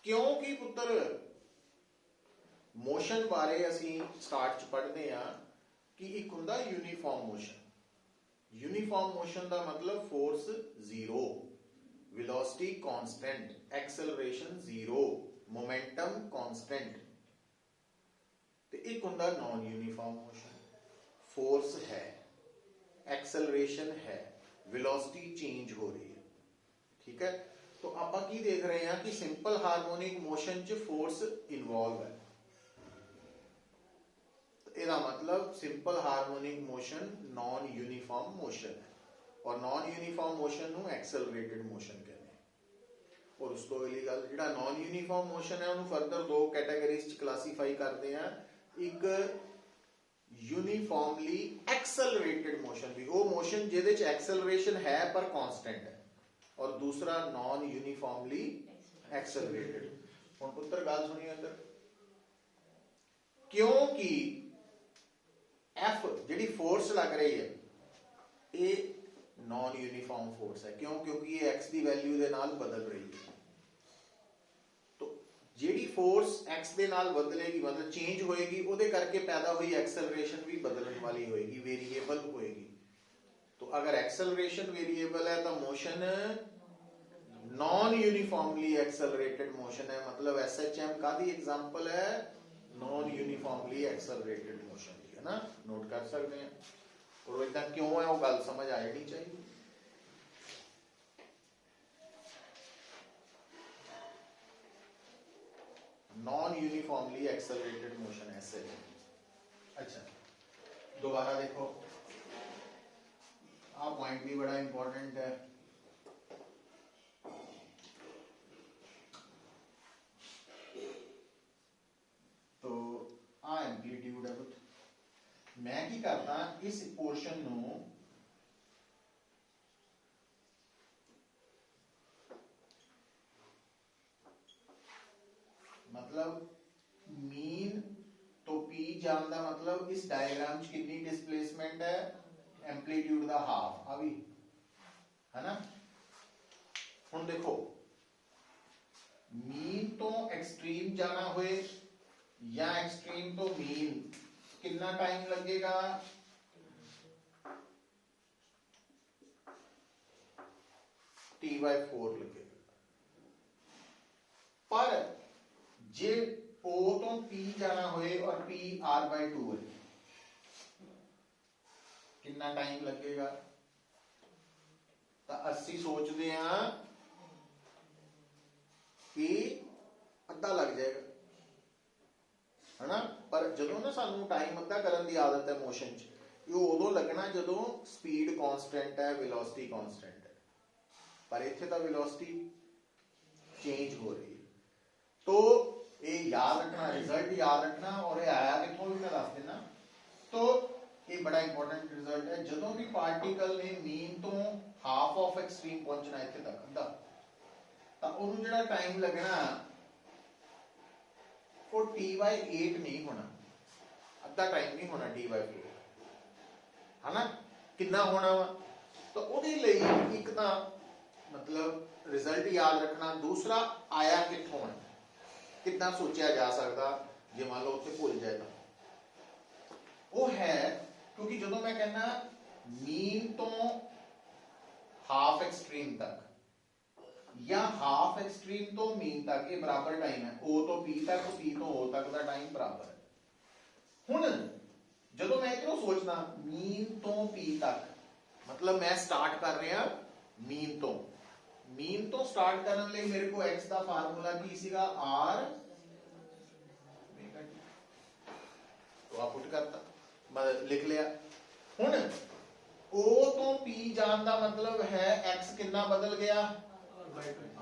ਕਿਉਂਕਿ ਪੁੱਤਰ ਮੋਸ਼ਨ ਬਾਰੇ ਅਸੀਂ ਸਟਾਰਟ ਚ ਪੜ੍ਹਦੇ ਆ ਕਿ ਇੱਕ ਹੁੰਦਾ ਯੂਨੀਫਾਰਮ ਮੋਸ਼ਨ। ਯੂਨੀਫਾਰਮ ਮੋਸ਼ਨ ਦਾ ਮਤਲਬ force 0, velocity constant, acceleration 0, momentum constant. ਤੇ ਇੱਕ ਹੁੰਦਾ ਨॉन यूनिफॉर्म मोशन, फोर्स है, एक्सेलरेशन है, वेलोसिटी चेंज हो रही है। ठीक है, तो ਆਪਾਂ ਕੀ ਦੇਖ ਰਹੇ ਹਾਂ ਕਿ ਸਿੰਪਲ ਹਾਰਮੋਨਿਕ ਮੋਸ਼ਨ ਚ ਫੋਰਸ ਇਨਵੋਲਵ ਹੈ। ਇਹਦਾ ਮਤਲਬ simple harmonic motion ਨॉन uniform motion ਹੈ ਔਰ नॉन यूनिफॉर्म ਮੋਸ਼ਨ ਨੂੰ ਐਕਸਲਰੇਟਿਡ ਮੋਸ਼ਨ ਕਹਿੰਦੇ ਆ। ਔਰ ਉਸ ਤੋਂ ਅਗਲੀ ਗੱਲ, ਜਿਹੜਾ नॉन यूनिफॉर्म ਮੋਸ਼ਨ ਹੈ ਉਹਨੂੰ ਫਰਦਰ ਦੋ ਕੈਟਾਗਰੀਜ਼ ਚ ਕਲਾਸੀਫਾਈ ਕਰਦੇ ਆ। ਇੱਕ यूनिफॉर्मली एक्सेलरेटेड मोशन भी, वो मोशन ਜਿਹਦੇ ਚ एक्सेलरेशन है पर कांस्टेंट है, और दूसरा नॉन यूनिफॉर्मली एक्सेलरेटेड। ਹੁਣ ਪੁੱਤਰ ਗੱਲ ਸੁਣੀਏ ਅੰਦਰ, ਕਿਉਂਕਿ F ਜਿਹੜੀ ਫੋਰਸ ਲੱਗ ਰਹੀ ਹੈ ਇਹ नॉन यूनिफॉर्म फोर्स है। क्यों? क्योंकि ये x ਦੀ ਵੈਲਿਊ ਦੇ ਨਾਲ ਬਦਲ ਰਹੀ ਹੈ। ਜਿਹੜੀ ਫੋਰਸ x ਦੇ ਨਾਲ ਬਦਲੇਗੀ, ਮਤਲਬ ਚੇਂਜ ਹੋਏਗੀ, ਉਹਦੇ ਕਰਕੇ ਪੈਦਾ ਹੋਈ ਐਕਸਲਰੇਸ਼ਨ ਵੀ ਬਦਲਣ ਵਾਲੀ ਹੋਏਗੀ, ਵੇਰੀਏਬਲ ਹੋਏਗੀ। तो अगर एक्सेलरेशन वेरिएबल है तो motion non uniformly accelerated motion है। मतलब SHM का दी एग्जांपल है नॉन यूनिफॉर्मली एक्सेलरेटेड मोशन की, है ना, नोट कर सकते हैं। और इतना क्यों है वो गल समझ आ जानी चाहिए। नॉन यूनिफॉर्मली एक्सेलरेटेड मोशन ऐसे है। अच्छा, दोबारा देखो, आ पॉइंट भी बड़ा इंपॉर्टेंट है। तो आ एम्पलीट्यूड है कुछ, मैं की करता इस पोर्शन नु मतलब मीन तो पीक जान दा मतलब इस डायग्राम च कितनी डिस्प्लेसमेंट है एम्पलीट्यूड दा हाफ आ भी है ना। हुण देखो मीन तो एक्सट्रीम जाना होए या एक्सट्रीम तो मीन कितना टाइम लगेगा, T/4 लगेगा। पर जे O तो P जाना होए और P R/2 है कितना टाइम लगेगा, तो अस्सी सोचते हैं कि अद्धा लग जाएगा है ना। पर जदों ना सानू टाइम अद्धा करन दी आदत है मोशन च, ये उदों लगना जदों स्पीड कांस्टेंट है वेलोसिटी कांस्टेंट है, पर इत्थे तो वेलोसिटी चेंज हो रही है। तो ये याद रखना, रिजल्ट याद रखना, और ये आया कितों भी मैं दस देना। तो ये बड़ा इंपॉर्टेंट रिजल्ट है, जदों भी पार्टिकल ने मीन तो हाफ ऑफ एक्सट्रीम पहुंचना इत्थे तक अद्धा, तो उन्होंने जिहड़ा टाइम लगना वो T/8 नहीं होना, अद्धा टाइम नहीं होना T/4 है ना। कितना होना वा, तो उहदे लई एक तां मतलब रिजल्ट याद रखना, दूसरा आया कित्थों है कितना सोचा जा सकता जे मान लो उत्थे भुल जाए तो वो है, क्योंकि जदों मैं कहना मीन तो हाफ एक्सट्रीम तक या हाफ एक्सट्रीम तो मीन तक ये बराबर टाइम है, O तो P तक P तो O तक का टाइम बराबर है। हुण जदों मैं इधरों सोचना मीन तो P तक, मतलब मैं स्टार्ट कर रहा मीन तो स्टार्ट करने लिए मेरे को x का फार्मूला की सीगा R, तो आप पुट करता लिख लिया। हुण O तो P जान का मतलब है x कितना बदल गया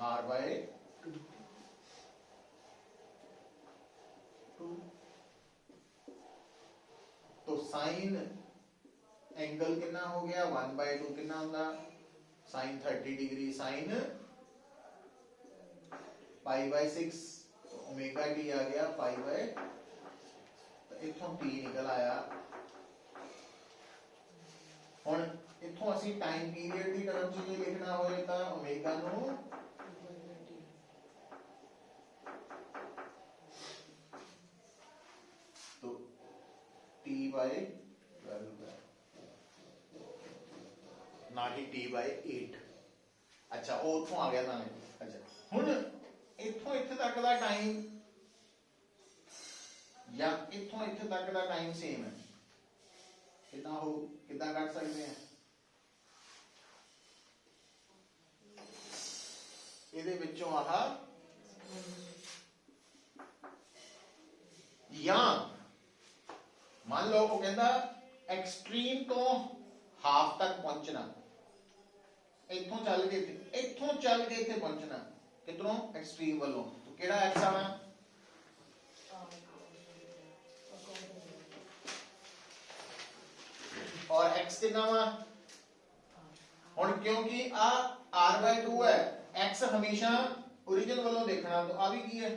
R/2, तो साइन एंगल कितना हो गया 1/2 कितना होगा sine 30 degree, sine π/6 omega T आ गया π/, तो इथों t निकल आया। हुण इथों असी टाइम पीरियड की टर्म च जे लिखना होए तां ओमेगा नू तो T/12 ना ही T/8। अच्छा वो उथों आ गया ना। अच्छा हुण इथों इत्थे तक दा टाइम या इथों इत्थे तक दा टाइम सेम है, कितना हो कितना कर सकते हैं, ਇਹਦੇ ਵਿੱਚੋਂ ਆਹ ਜਾਂ मान लो वो कहता एक्सट्रीम तो हाफ तक पहुंचना, इथों चल के इत्थे पहुंचना किधरों एक्सट्रीम वालों, तो केड़ा एक्स आना और एक्स कितना वा हुण, क्योंकि आ R/2 है, एक्स हमेशा ओरिजिन वालों देखना, तो आ भी की है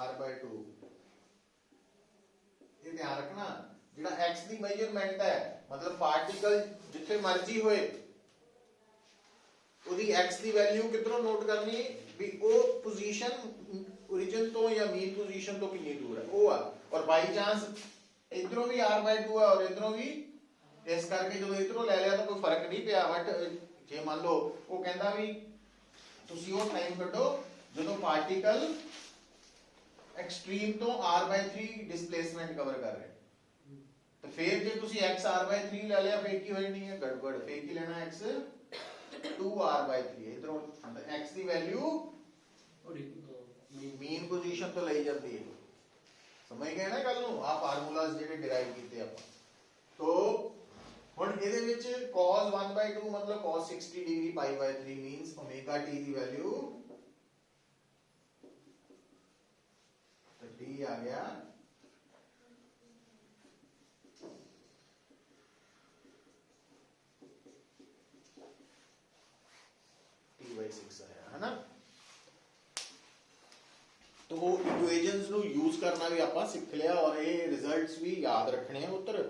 R/2। ये ध्यान रखना जिहड़ा x दी मेजरमेंट है, मतलब पार्टिकल जिथे मर्जी होए ओदी x दी वैल्यू किधरों नोट करनी भी ओ पोजीशन ओरिजिन तो या मीन पोजीशन तो कितनी दूर है वो है, और बाई चांस इधरों भी R/2 है और इधरों भी, इस करके जो इधरों ले लिया तो कोई फर्क नहीं पिया। बट जे मान लो वो कहता भी तुसी वो टाइम कढो जदों पार्टिकल एक्सट्रीम तो R/3 डिस्प्लेसमेंट कवर कर रहे, तो फिर जे तुसी x R/3 ले लिया फिर की होनी है गड़बड़, फिर की लेना x 2R/3 इधरों मतलब x दी वैल्यू मीन पोजीशन तो ले जाती है, समझ गए ना गल नूं। आ फार्मूलास जेडे डिराइव कीते आपां, तो हुण इहदे विच cos 1/2 मतलब cos 60 डिग्री π/3 मींस ओमेगा t दी वैल्यू तो t आ गया T/6 आया है ना। तो इक्वेशंस ਨੂੰ यूज करना भी ਆਪਾਂ ਸਿੱਖ ਲਿਆ ਔਰ ਇਹ ਰਿਜ਼ਲਟਸ ਵੀ ਯਾਦ ਰੱਖਣੇ ਆ ਉੱਤਰ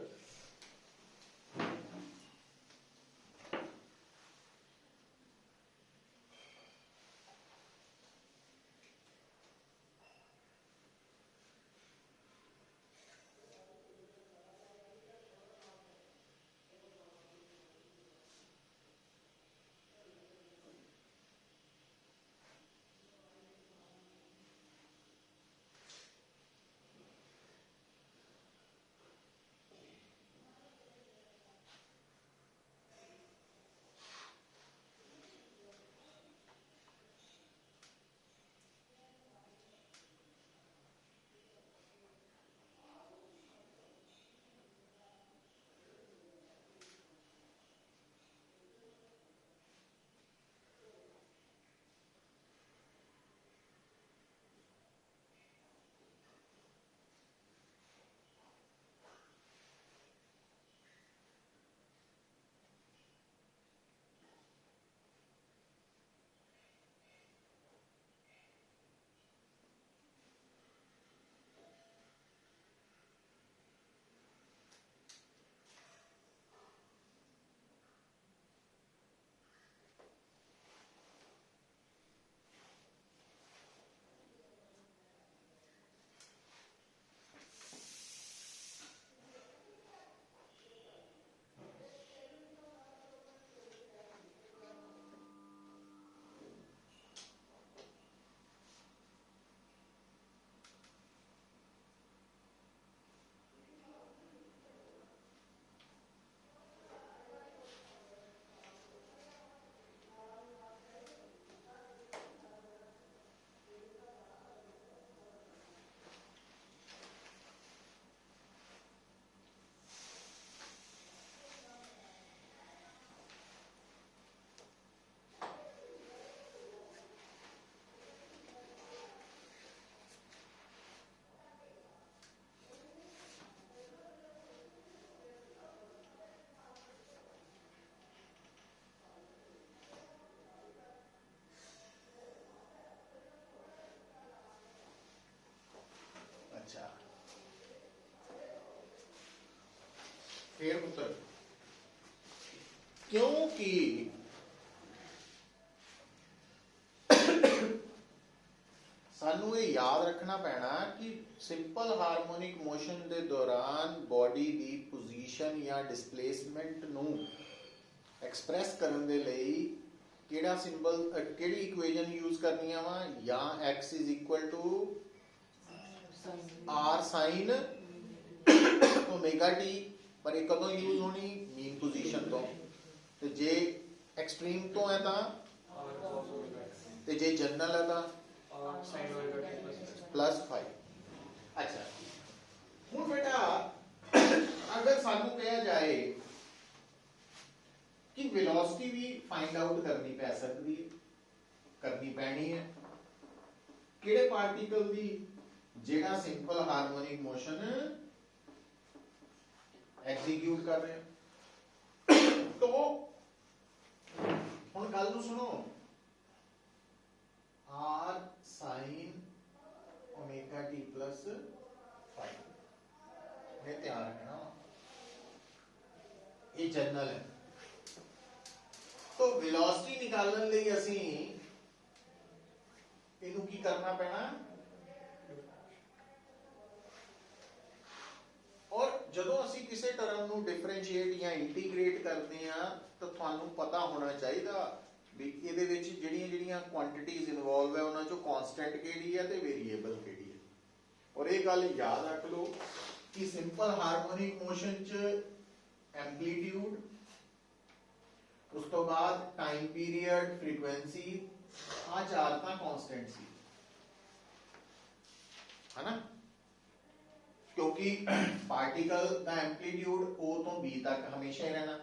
अच्छा फिर पुत्र क्योंकि ਸਾਨੂੰ ਇਹ ਯਾਦ ਰੱਖਣਾ ਪੈਣਾ ਕਿ ਸਿੰਪਲ ਹਾਰਮੋਨਿਕ ਮੋਸ਼ਨ ਦੇ ਦੌਰਾਨ ਬਾਡੀ ਦੀ ਪੋਜੀਸ਼ਨ ਜਾਂ ਡਿਸਪਲੇਸਮੈਂਟ ਨੂੰ ਐਕਸਪ੍ਰੈਸ ਕਰਨ ਦੇ ਲਈ ਕਿਹੜਾ ਸਿੰਬਲ ਕਿਹੜੀ ਇਕੁਏਸ਼ਨ ਯੂਜ਼ ਕਰਨੀਆਂ ਵਾ ਜਾਂ x r sin omega t पर ਇਹ ਕਦੋਂ ਯੂਜ਼ ਹੋਣੀ ਮੀਨ ਪੋਜੀਸ਼ਨ ਤੋਂ ਤੇ ਜੇ ਐਕਸਟ੍ਰੀਮ ਤੋਂ ਹੈ ਤਾਂ ਤੇ ਜੇ ਜਨਰਲ ਹੈ ਤਾਂ +5 अच्छा ਹੁਣ ਬੇਟਾ ਅਗਰ ਸਾਨੂੰ ਕਿਹਾ ਜਾਏ ਕਿ ਵੈਲੋਸਿਟੀ ਵੀ ਫਾਈਂਡ ਆਊਟ ਕਰਨੀ ਪੈ ਸਕਦੀ ਹੈ ਕਰਨੀ ਪੈਣੀ ਹੈ ਕਿਹੜੇ ਪਾਰਟੀਕਲ ਦੀ ਜਿਹੜਾ ਸਿੰਪਲ ਹਾਰਮੋਨਿਕ ਮੋਸ਼ਨ ਐਗਜ਼ੀਕਿਊਟ ਕਰ ਰਹੇ ਹੋ तो ਹੁਣ ਗੱਲ ਨੂੰ ਸੁਣੋ r sin omega t plus 5 ये ध्यान रखना ये जनरल है तो वेलोसिटी निकालने ਲਈ ਅਸੀਂ ਇਹਨੂੰ ਕੀ ਕਰਨਾ ਪੈਣਾ ਔਰ ਜਦੋਂ ਅਸੀਂ ਕਿਸੇ ਟਰਮ ਨੂੰ ਡਿਫਰੈਂਸ਼ੀਏਟ ਜਾਂ ਇੰਟੀਗ੍ਰੇਟ ਕਰਦੇ ਆ ਤਾਂ ਤੁਹਾਨੂੰ ਪਤਾ ਹੋਣਾ ਚਾਹੀਦਾ ਵੀ ਇਹਦੇ ਵਿੱਚ ਜਿਹੜੀਆਂ ਕੁਆਂਟੀਟੀਜ਼ ਇਨਵੋਲਵ ਹੈ ਉਹਨਾਂ ਚੋਂ ਕਾਂਸਟੈਂਟ ਕਿਹੜੀ ਹੈ ਤੇ ਵੇਰੀਏਬਲ ਕਿਹੜੀ ਹੈ ਔਰ ਇਹ ਗੱਲ ਯਾਦ ਰੱਖ ਲਓ ਕਿ ਸਿੰਪਲ ਹਾਰਮੋਨਿਕ ਮੋਸ਼ਨ ਚ ਐਂਪਲੀਟਿਊਡ ਉਸ ਤੋਂ ਬਾਅਦ ਟਾਈਮ ਪੀਰੀਅਡ ਫ੍ਰੀਕੁਐਂਸੀ ਆ ਚਾਰ ਤਾਂ ਕਾਂਸਟੈਂਟ ਸੀ है ना क्योंकि पार्टिकल का एम्पलीट्यूड O तो B तक हमेशा ही रहना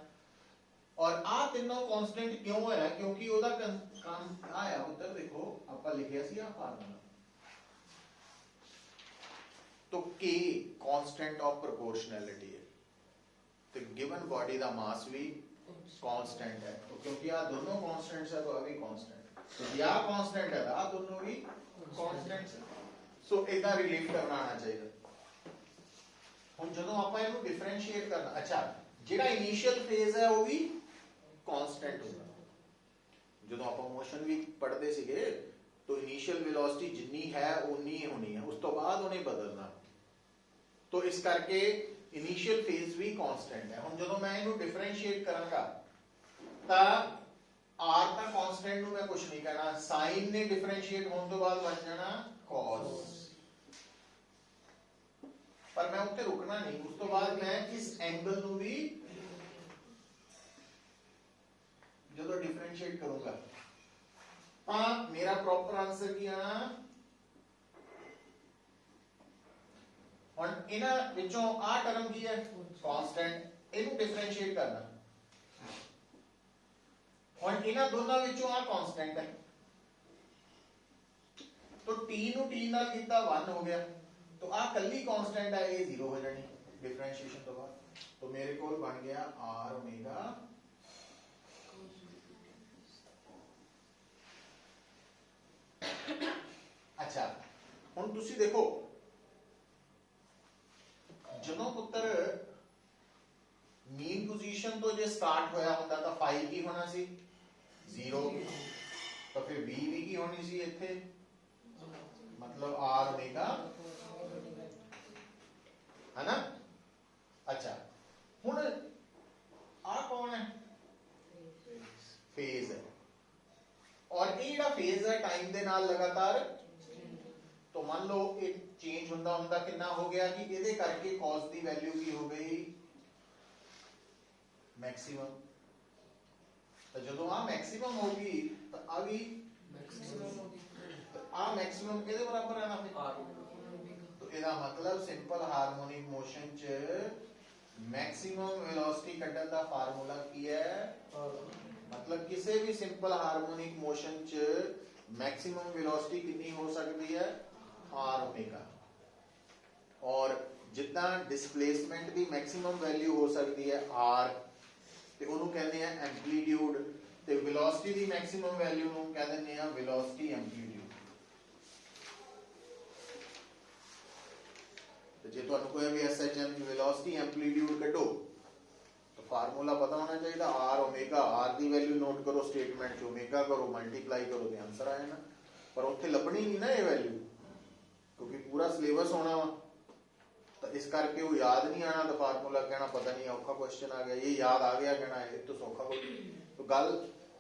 और आ तीनों कांस्टेंट क्यों है क्योंकि ओदा काम आया उधर देखो आपा लिखिया सी आ फार्मूला तो K कांस्टेंट ऑफ प्रोपोर्शनैलिटी है तो गिवन बॉडी दा मास भी कांस्टेंट है तो क्योंकि आ दोनों कांस्टेंट्स है तो आ भी कांस्टेंट तो या कांस्टेंट है आ दोनों भी कांस्टेंट्स है ਸੋ ਇਦਾਂ ਰਿਲੀਫ ਕਰਨਾ ਆਣਾ ਚਾਹੀਦਾ। ਹੁਣ ਜਦੋਂ ਆਪਾਂ ਇਹਨੂੰ ਡਿਫਰੈਂਸ਼ੀਏਟ ਕਰਨਾ, ਅੱਛਾ ਜਿਹੜਾ ਇਨੀਸ਼ੀਅਲ ਫੇਜ਼ ਹੈ ਉਹ ਵੀ ਕਾਂਸਟੈਂਟ ਹੁੰਦਾ। ਜਦੋਂ ਆਪਾਂ ਮੋਸ਼ਨ ਵੀ ਪੜ੍ਹਦੇ ਸੀਗੇ ਤਾਂ ਇਨੀਸ਼ੀਅਲ ਵੈਲੋਸਿਟੀ ਜਿੰਨੀ ਹੈ ਉਨੀ ਹੀ ਹੋਣੀ ਹੈ, ਉਸ ਤੋਂ ਬਾਅਦ ਉਹਨੇ ਬਦਲਣਾ। तो इस करके इनिशियल फेज भी कांस्टेंट है। ਹੁਣ ਜਦੋਂ ਮੈਂ ਇਹਨੂੰ ਡਿਫਰੈਂਸ਼ੀਏਟ ਕਰਾਂਗਾ ਤਾਂ r ਤਾਂ ਕਾਂਸਟੈਂਟ ਨੂੰ ਮੈਂ ਕੁਝ ਨਹੀਂ ਕਹਿਣਾ, sin ਨੇ ਡਿਫਰੈਂਸ਼ੀਏਟ ਹੋਣ ਤੋਂ ਬਾਅਦ ਬਣ ਜਾਣਾ cos। ਪਰ ਮੈਂ ਉੱਤੇ ਰੁਕਣਾ ਨਹੀਂ, ਉਸ ਤੋਂ ਬਾਅਦ ਮੈਂ ਇਸ ਐਂਗਲ ਨੂੰ ਵੀ ਜਦੋਂ ਡਿਫਰੈਂਸ਼ੀਏਟ ਕਰੂੰਗਾ ਤਾਂ ਮੇਰਾ ਪ੍ਰੋਪਰ ਆਨਸਰ ਕੀ ਆਣਾ। ਹੁਣ ਇਹਨਾਂ ਵਿੱਚੋਂ ਆ ਟਰਮ ਕੀ ਹੈ ਕਾਂਸਟੈਂਟ, ਇਹਨੂੰ ਡਿਫਰੈਂਸ਼ੀਏਟ ਕਰਨਾ। ਹੁਣ ਇਹਨਾਂ ਦੋਨਾਂ ਵਿੱਚੋਂ ਆ ਕਾਂਸਟੈਂਟ ਹੈ, तो t ਨੂੰ t ਨਾਲ ਕੀਤਾ 1 ਹੋ ਗਿਆ, तो ਆ ਕੱਲੀ ਕਾਂਸਟੈਂਟ ਹੈ, ਇਹ 0 ਹੋ ਜਾਣੀ ਡਿਫਰੈਂਸ਼ੀਏਸ਼ਨ ਤੋਂ ਬਾਅਦ। तो ਮੇਰੇ ਕੋਲ ਬਣ ਗਿਆ r ओमेगा अच्छा ਹੁਣ ਤੁਸੀਂ ਦੇਖੋ ਜਦੋਂ ਪੁੱਤਰ ਮੀਨ ਪੋਜੀਸ਼ਨ ਤੋਂ ਜੇ ਸਟਾਰਟ ਹੋਇਆ ਹੁੰਦਾ ਤਾਂ ਫਾਈ ਕੀ ਹੋਣਾ ਸੀ 0, ਤਾਂ ਫਿਰ v ਵੀ ਕੀ ਹੋਣੀ ਸੀ ਇੱਥੇ, मतलब r ओमेगा है ना। अच्छा ਹੁਣ ਆ ਕੌਣ ਹੈ, ਫੇਜ਼ ਹੈ, ਔਰ ਇਹ ਜਿਹੜਾ ਫੇਜ਼ ਹੈ ਟਾਈਮ ਦੇ ਨਾਲ ਲਗਾਤਾਰ, तो मान लो एक चेंज ਹੁੰਦਾ ਹੁੰਦਾ ਕਿੰਨਾ ਹੋ ਗਿਆ ਕਿ ਇਹਦੇ ਕਰਕੇ cos ਦੀ ਵੈਲਿਊ ਕੀ ਹੋ ਗਈ ਮੈਕਸਿਮਮ। ਤਾਂ ਜਦੋਂ ਆ ਮੈਕਸਿਮਮ ਹੋ ਗਈ ਤਾਂ ਆ ਵੀ ਮੈਕਸਿਮਮ ਹੋ ਗਈ, ਆ ਮੈਕਸਿਮਮ ਕਿਹਦੇ ਬਰਾਬਰ ਆਣਾ ਫਿਰ r। तो ਇਹਦਾ ਮਤਲਬ ਸਿੰਪਲ ਹਾਰਮੋਨਿਕ ਮੋਸ਼ਨ ਚ ਮੈਕਸਿਮਮ ਵੈਲੋਸਿਟੀ ਕੱਢਣ ਦਾ ਫਾਰਮੂਲਾ ਕੀ ਹੈ, मतलब किसी भी सिंपल हार्मोनिक मोशन च मैक्सिमम वेलोसिटी कितनी हो सकती है r ओमेगा, और जितना डिस्प्लेसमेंट की मैक्सिमम वैल्यू हो सकती है r, ते उन्होंने कहते हैं एम्पलीट्यूड, ते वेलोसिटी की मैक्सिमम वैल्यू ਨੂੰ कह ਦਿੰਦੇ हैं वेलोसिटी एम्पलीट्यूड। ਤੇ ਜੇ ਤੁਹਾਨੂੰ ਕੋਈ ਵੀ SHM ਦੀ वेलोसिटी एम्पलीट्यूड ਕੱਢੋ फार्मूला पता होना चाहिए r ओमेगा, r की वैल्यू नोट करो स्टेटमेंट च, ओमेगा करो मल्टीप्लाई करो तो आंसर आए ना। पर उत्थे लभनी नहीं ना ये वैल्यू, क्योंकि पूरा सिलेबस होना वा, तो इस करके वो याद नहीं आना, तो फार्मूला कहना पता नहीं औखा क्वेश्चन आ गया, ये याद आ गया कहना ये तो सौखा कोई। तो गल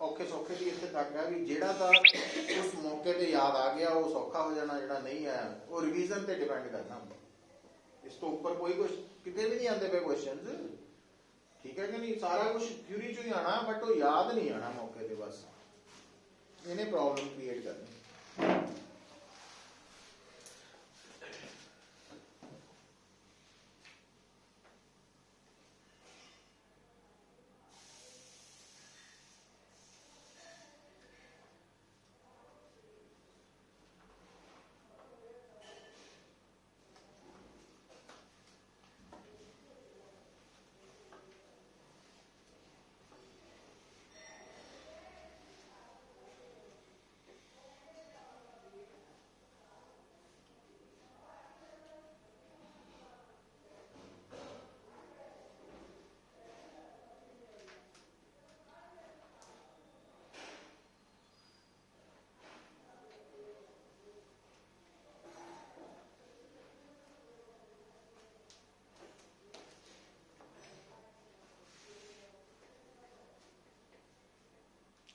औखे सौखे की इत्थे तक है भी जेड़ा तां उस मौके ते याद आ गया वो सौखा हो जाना, जेड़ा नहीं आया वो रिवीजन ते डिपेंड करना। इस तो ऊपर कोई कुछ किते भी नहीं आते पे क्वेश्चन, ठीक है कि नहीं। सारा कुछ थ्योरी चो ही आना, बट वो याद नहीं आना मौके पे, बस इन्हें प्रॉब्लम क्रिएट करनी।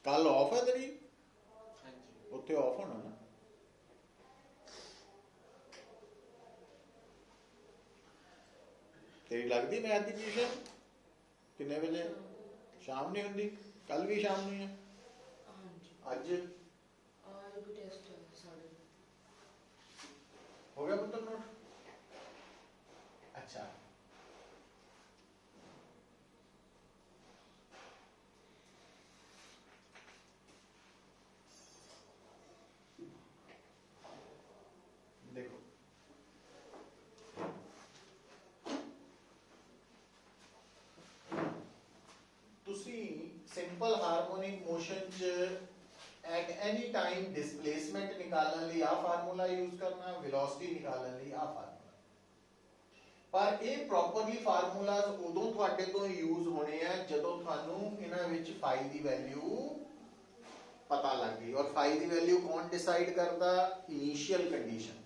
कल ऑफ है तेरी, उत्थे ऑफ होना ना। तेरी लगती मैथ की ट्यूशन किन्ने बजे? शाम नहीं होंगी, कल भी शाम नहीं है, अज हो गया पुत्र नोट। अच्छा देखो तुसी सिंपल हार्मोनिक मोशन च एट एनी टाइम डिस्प्लेसमेंट निकालने लिए आ फार्मूला यूज करना, वेलोसिटी निकालने लिए आ फार्मूला। पर ਇਹ ਪ੍ਰੋਪਰਲੀ ਫਾਰਮੂਲਾਸ ਉਦੋਂ ਤੁਹਾਡੇ ਤੋਂ ਯੂਜ਼ ਹੋਣੇ ਆ ਜਦੋਂ ਤੁਹਾਨੂੰ ਇਹਨਾਂ ਵਿੱਚ φ ਦੀ ਵੈਲਿਊ ਪਤਾ ਲੱਗ ਗਈ। ਔਰ φ ਦੀ ਵੈਲਿਊ ਕੌਣ ਡਿਸਾਈਡ ਕਰਦਾ? ਇਨੀਸ਼ੀਅਲ ਕੰਡੀਸ਼ਨ,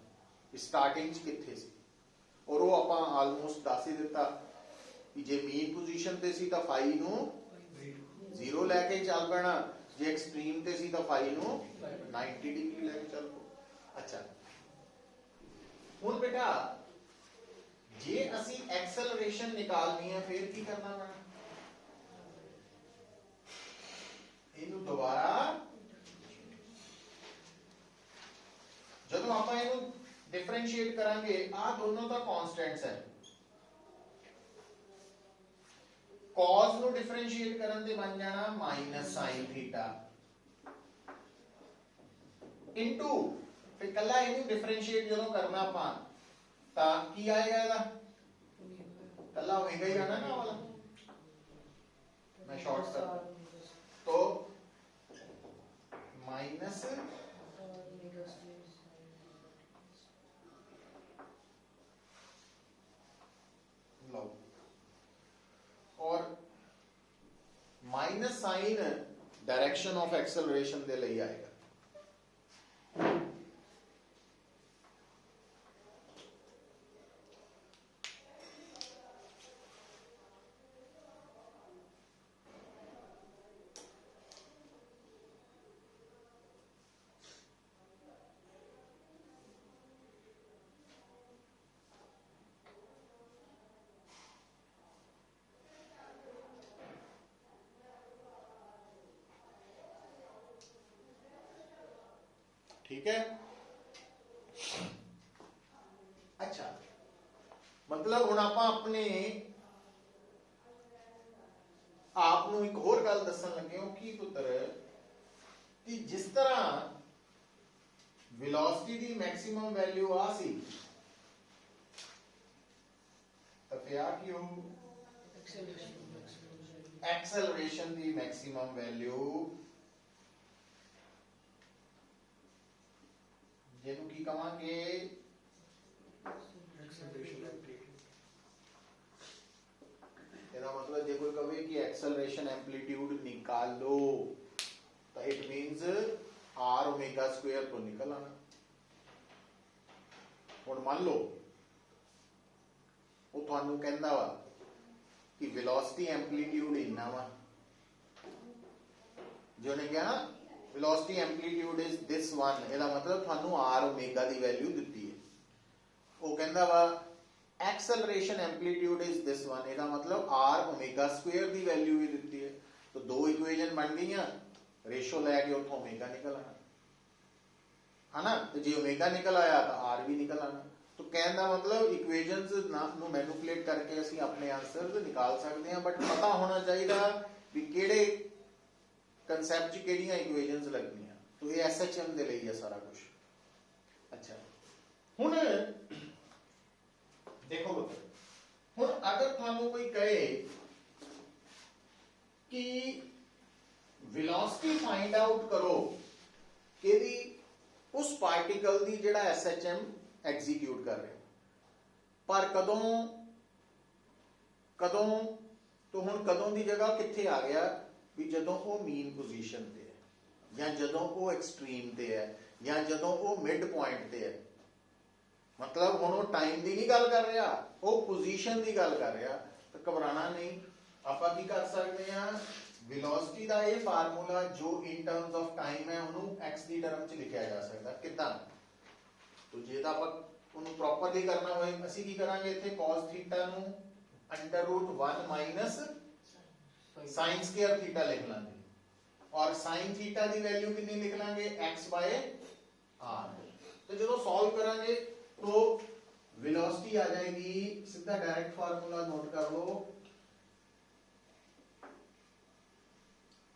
ਸਟਾਰਟਿੰਗ ਚ ਕਿੱਥੇ ਸੀ। ਔਰ ਉਹ ਆਪਾਂ ਆਲਮੋਸਟ ਦੱਸ ਹੀ ਦਿੱਤਾ ਕਿ ਜੇ ਮੀਨ ਪੋਜੀਸ਼ਨ ਤੇ ਸੀ ਤਾਂ φ ਨੂੰ 0 ਲੈ ਕੇ ਚੱਲ ਪੈਣਾ, ਜੇ ਐਕਸਟ੍ਰੀਮ ਤੇ ਸੀ ਤਾਂ φ ਨੂੰ 90 ਡਿਗਰੀ ਲੈ ਕੇ ਚੱਲ ਪੋ। ਅੱਛਾ, ਹੁਣ ਬੇਟਾ ਜੇ ਅਸੀਂ ਐਕਸਲਰੇਸ਼ਨ ਨਿਕਾਲਨੀ ਹੈ ਫਿਰ ਕੀ ਕਰਨਾ ਪੈਣਾ? ਇਹਨੂੰ ਦੁਬਾਰਾ ਜਦੋਂ ਆਪਾਂ ਇਹਨੂੰ ਡਿਫਰੈਂਸ਼ੀਏਟ ਕਰਾਂਗੇ, ਆ ਦੋਨੋਂ ਤਾਂ ਕਾਂਸਟੈਂਟਸ ਹੈ। cos ਨੂੰ ਡਿਫਰੈਂਸ਼ੀਏਟ ਕਰਨ ਦੇ ਬਣ ਜਾਣਾ -sin θ ਇਨਟੂ ਫਿਰ ਕੱਲਾ ਇਹਨੂੰ ਡਿਫਰੈਂਸ਼ੀਏਟ ਜਦੋਂ ਕਰਨਾ ਆਪਾਂ ਤਾਂ ਕੀ ਆਏਗਾ? ਇਹਦਾ ਕੱਲਾ ओमेगा ही आना ना वाला, मैं शॉर्ट कर तो माइनस लो और minus sine direction of acceleration दे लिए आएगा। ठीक है। अच्छा, मतलब हुण आपां अपने आप नूं एक होर गल दस्सण लगे हो कि पुत्र कि जिस तरह वेलोसिटी दी मैक्सिमम वैल्यू आ सी तां फिर आ की हो एक्सेलरेशन दी मैक्सिमम वैल्यू ਜਿਹਨੂੰ ਕੀ ਕਵਾਂਗੇ ਇਹਦਾ ਮਤਲਬ ਜੇ ਕੋਈ ਕਹੇ ਕਿ ਐਕਸਲਰੇਸ਼ਨ ਐਂਪਲੀਟਿਊਡ ਨਿਕਾਲੋ ਤਾਂ it means r omega square ਤੋਂ ਨਿਕਲ ਆਣਾ। ਹੁਣ ਮੰਨ ਲਓ ਉਹ ਤੁਹਾਨੂੰ ਕਹਿੰਦਾ ਵਾ ਕਿ ਵੈਲੋਸਿਟੀ ਐਂਪਲੀਟਿਊਡ ਇੰਨਾ ਵਾ, ਜੋ ਨੇ ਕਿਹਾ velocity amplitude is this one, ਇਹਦਾ ਮਤਲਬ ਤੁਹਾਨੂੰ r ओमेगा ਦੀ ਵੈਲਿਊ ਦਿੱਤੀ ਹੈ। ਉਹ ਕਹਿੰਦਾ ਵਾ acceleration amplitude is this one, ਇਹਦਾ ਮਤਲਬ r ओमेगा square ਦੀ ਵੈਲਿਊ ਵੀ ਦਿੱਤੀ ਹੈ। ਤਾਂ ਦੋ ਇਕੁਏਸ਼ਨ ਬਣ ਗਈਆਂ, ਰੇਸ਼ੋ ਲੈ ਕੇ ਉੱਥੋਂ ओमेगा ਨਿਕਲ ਆਣਾ ਹੈ ਨਾ। ਤੇ ਜੇ ओमेगा ਨਿਕਲ ਆਇਆ ਤਾਂ r ਵੀ ਨਿਕਲ ਆਣਾ। ਤਾਂ ਕਹਿਣ ਦਾ ਮਤਲਬ ਇਕੁਏਸ਼ਨਸ ਨੂੰ ਮੈਨੂਪੂਲੇਟ ਕਰਕੇ ਅਸੀਂ ਆਪਣੇ ਆਨਸਰਸ ਨਿਕਾਲ ਸਕਦੇ ਹਾਂ, ਬਟ ਪਤਾ ਹੋਣਾ ਚਾਹੀਦਾ ਵੀ ਕਿਹੜੇ कंसेप्ट च केड़ियां इक्वेशंस लगनियां। तो ये SHM दे लिए है सारा कुछ। अच्छा, हुण देखो पुत्र, हुण अगर थानू कोई कहे कि वेलोसिटी फाइंड आउट करो कि उस पार्टिकल दी जेड़ा SHM एग्जीक्यूट कर रहे पर कदों कदों, तो हुण कदों दी जगह कित्थे आ गया भी जदों वो मीन पोजीशन ते है या जदों वो एक्सट्रीम ते है या जदों वो मिड पॉइंट ते है। मतलब हुण वो टाइम दी नहीं गल कर रहा, वो पोजीशन दी गल कर रहा। तो घबराना नहीं, आपां की कर सकते हैं, वेलोसिटी दा ये फार्मूला जो इन टर्म्स ऑफ टाइम है उन्होंने x दी टर्म च लिखा जा सकता किदां। तो जे तां आपां उन्होंने प्रॉपरली करना होए असीं की करांगे, इत्थे cos थीटा नूं √1 माइनस साइन स्क्वायर थीटा लिख लांगे और साइन थीटा दी वैल्यू कितनी लिख लांगे x बाय r। तो जो सॉल्व करांगे तो वेलोसिटी आ जाएगी, सीधा डायरेक्ट फार्मूला नोट कर लो,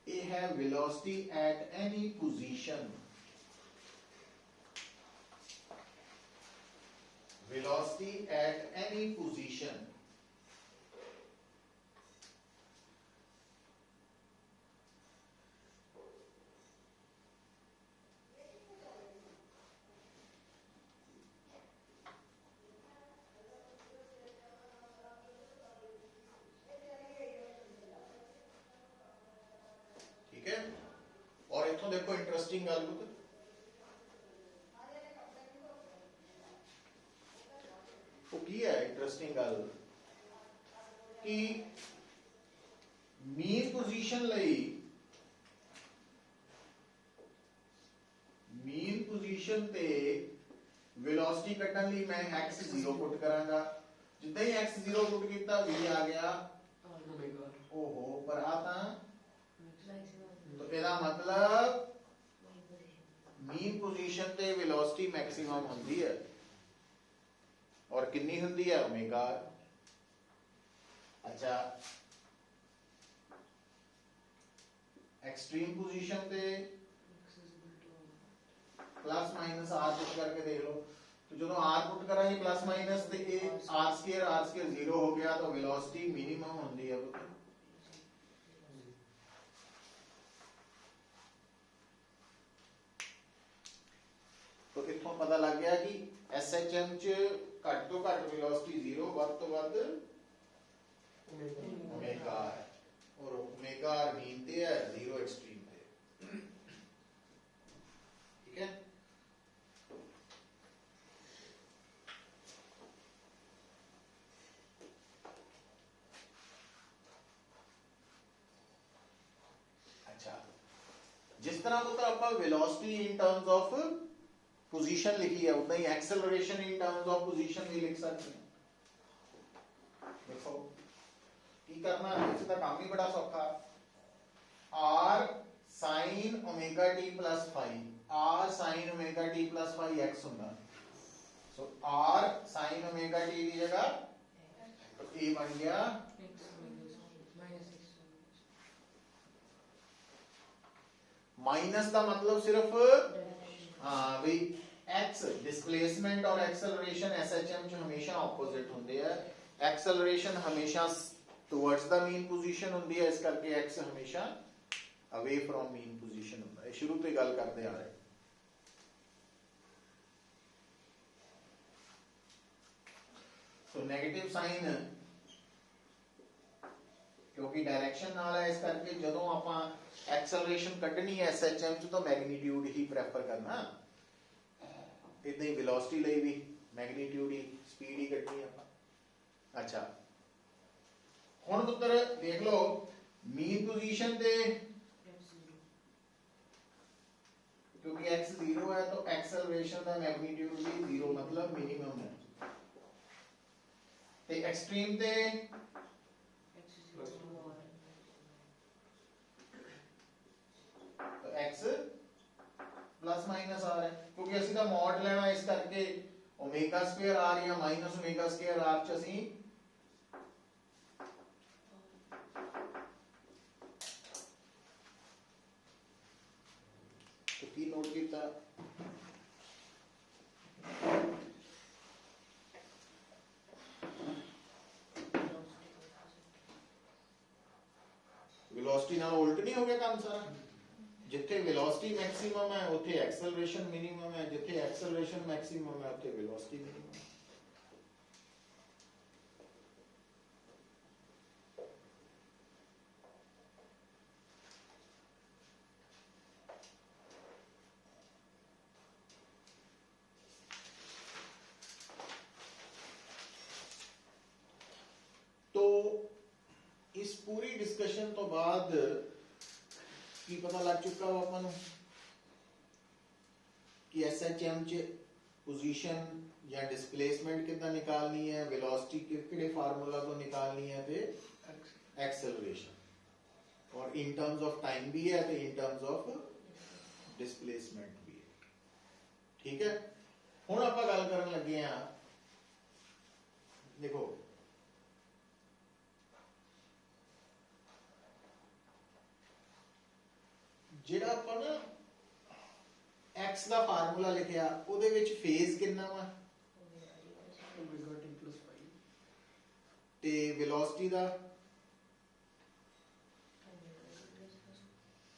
ये है velocity at any position, velocity at any position interesting ਗੱਲ ਪੁੱਤ ਉਹ ਕੀ ਹੈ ਇੰਟਰਸਟਿੰਗ ਗੱਲ ਕਿ ਮੀਨ ਪੋਜੀਸ਼ਨ ਲਈ ਮੀਨ ਪੋਜੀਸ਼ਨ ਤੇ वेलोसिटी ਕੱਢਣ ਲਈ ਮੈਂ x 0 ਪੁੱਟ ਕਰਾਂਗਾ ਜਿੱਦਾਂ ਹੀ x 0 ਪੁੱਟ ਕੀਤਾ v ਆ ਗਿਆ ਓਹੋ ਪਰ ਆ ਤਾਂ तो ਇਹਦਾ मतलब मीन पोजीशन ਤੇ वेलोसिटी मैक्सिमम ਹੁੰਦੀ ਹੈ और कितनी ਹੁੰਦੀ है ओमेगा अच्छा एक्सट्रीम पोजीशन ਤੇ प्लस माइनस r पुट करके देख लो तो जो r पुट करांगे प्लस माइनस ਤੇ ਇਹ r स्क्वायर 0 हो गया तो वेलोसिटी मिनिमम ਹੁੰਦੀ है तो इत्थों पता लग गया कि SHM च घट तो घट वेलोसिटी 0 ਵੱਧ ਤੋਂ ਵੱਧ ओमेगा है और ओमेगा मीन ते है 0 एक्सट्रीम ते ठीक है अच्छा जिस तरह पुत्र आप velocity in terms of position लिखी है उतना ही acceleration in terms of position भी लिख सकते हैं देखो की करना है इसका काम भी बड़ा सौखा r sin omega t plus phi r sin omega t plus phi x होगा सो r sin ओमेगा t की जगह तो a बन गया माइनस का मतलब सिर्फ हाँ भाई x डिस्प्लेसमेंट और एक्सेलरेशन एसएचएम च हमेशा ऑपोजिट होंगे है एक्सेलरेशन हमेशा टुवर्ड्स द मीन पोजीशन होंगी है इस करके x हमेशा अवे फ्रॉम मीन पोजीशन होता है शुरू तो गल करते आ रहे तो नेगेटिव साइन क्योंकि डायरेक्शन नाल है इस करके जदों आपां एक्सेलरेशन कढनी है एसएचएम च तो मैग्नीट्यूड ही प्रेफर करना इतना ही वेलोसिटी ਲਈ भी मैग्नीट्यूड ही स्पीड ही कढनी आपां अच्छा हुण पुत्र देख लो मीन पोजीशन ते क्योंकि x 0 है तो एक्सेलरेशन का मैग्नीट्यूड भी 0 मतलब मिनिमम है ते एक्सट्रीम ते तो x प्लस माइनस r है क्योंकि ਅਸੀਂ ਦਾ ਮੋਡ ਲੈਣਾ ਇਸ ਕਰਕੇ ओमेगा स्क्वायर r या माइनस ओमेगा स्क्वायर r ਚ ਅਸੀਂ तो की नोट किया वेलोसिटी नाल उल्ट नहीं हो गया काम सारा जिथे वेलोसिटी मैक्सिमम है उथे एक्सेलरेशन मिनिमम है जिथे एक्सेलरेशन मैक्सिमम है उथे वेलोसिटी मिनिमम है तो इस पूरी डिस्कशन तो बाद की पता लग चुका हो अपन कि एसएचएम च पोजीशन या डिस्प्लेसमेंट कितना निकालनी है वेलोसिटी किहड़े फार्मूला तो निकालनी है ते एक्सेलरेशन और इन टर्म्स ऑफ टाइम भी है तो इन टर्म्स ऑफ डिस्प्लेसमेंट भी है ठीक है हुण आपां गल करन लगे हां देखो ਜਿਹੜਾ ਆਪਾਂ ਨਾ x ਦਾ ਫਾਰਮੂਲਾ ਲਿਖਿਆ ਉਹਦੇ ਵਿੱਚ ਫੇਜ਼ ਕਿੰਨਾ ਵਾ ओमेगा t plus phi ਤੇ ਵੈਲੋਸਿਟੀ ਦਾ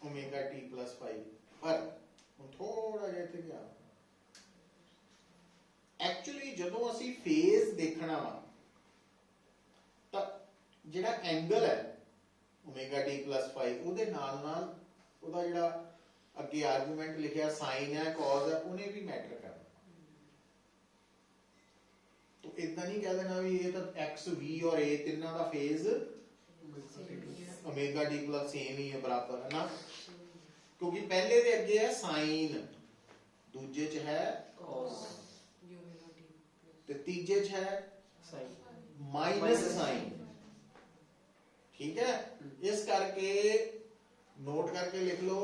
ओमेगा t plus phi ਪਰ ਹੁਣ ਥੋੜਾ ਜਿਹਾ ਇੱਥੇ ਗਿਆ ਐਕਚੁਅਲੀ ਜਦੋਂ ਅਸੀਂ ਫੇਜ਼ ਦੇਖਣਾ ਵਾ ਤਾਂ ਜਿਹੜਾ ਐਂਗਲ ਹੈ ओमेगा t plus phi ਉਹਦੇ ਨਾਲ ਨਾਲ ਉਹਦਾ ਜਿਹੜਾ अगे आर्गूमेंट लिखिया साइन है कॉज है उन्हें भी मैटर करना। तो इतना नहीं कह देना भी ये तो एक्स वी और ए तीनों का phase omega D plus same ही है बराबर है ना, क्योंकि पहले दे अगे है साइन, दूजे च है cos ते तीजे च है sin माइनस साइन। ठीक है, इस करके नोट करके लिख लो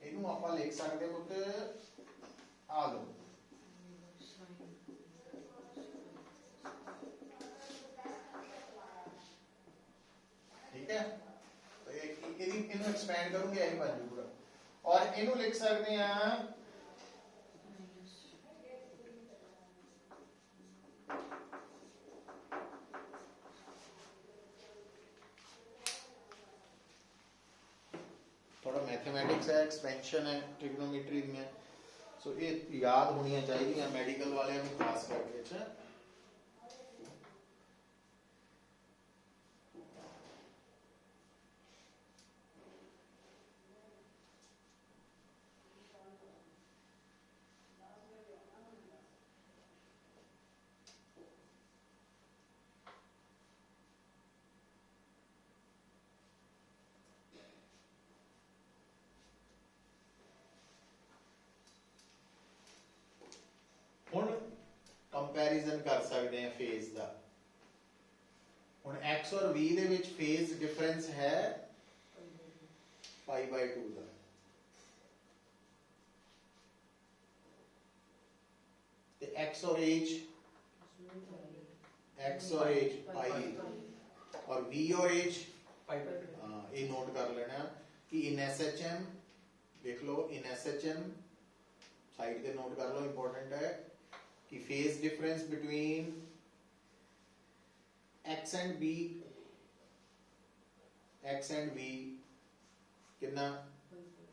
इनू आप लिख सकते पुत आ लो ठीक है। तो इनू एक्सपेंड करूंगे यही बन जू पूरा, और इनू लिख सकते हैं थोड़ा मैथमेटिक्स है, एक्सपेंशन है ट्रिग्नोमेट्री में, सो ये याद होनी चाहिए मेडिकल वाले में खास करके। अच्छा ਹੁਣ ਕੰਪੈਰੀਜ਼ਨ ਕਰ ਸਕਦੇ ਹਾਂ ਫੇਜ਼ ਦਾ। ਹੁਣ x ਔਰ v ਦੇ ਵਿੱਚ ਫੇਜ਼ ਡਿਫਰੈਂਸ ਹੈ π/2 ਦਾ, ਤੇ x और h π और v और h ये नोट कर लेना कि इन SHM देख लो, इन SHM साइड पे नोट कर लो, इंपॉर्टेंट है कि phase difference between x and v कितना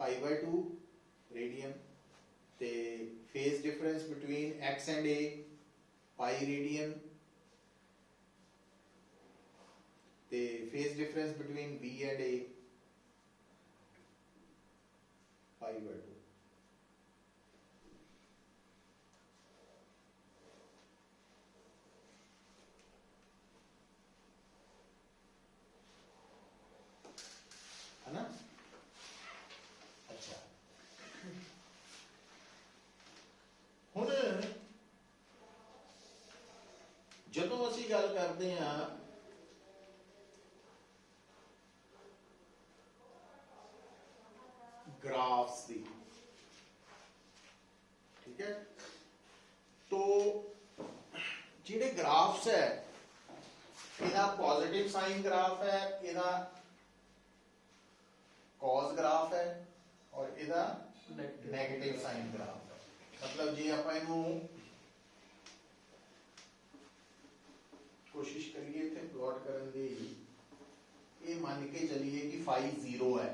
π/2 रेडियन, ते phase difference between x and a π radian, ते phase difference between b and a π/2। है ना? अच्छा हुण जदों असीं गल करदे हां ग्राफ्स दी, ठीक है, तो जिहड़े ग्राफ्स है इहदा पॉजिटिव साइन ग्राफ है, इहदा कॉज ग्राफ है और इहदा नेगेटिव साइन ग्राफ है। मतलब जे आपां इहनूं कोशिश करिए इत्थे प्लॉट करन दी, ये मान के चलिए कि फाई 0 है,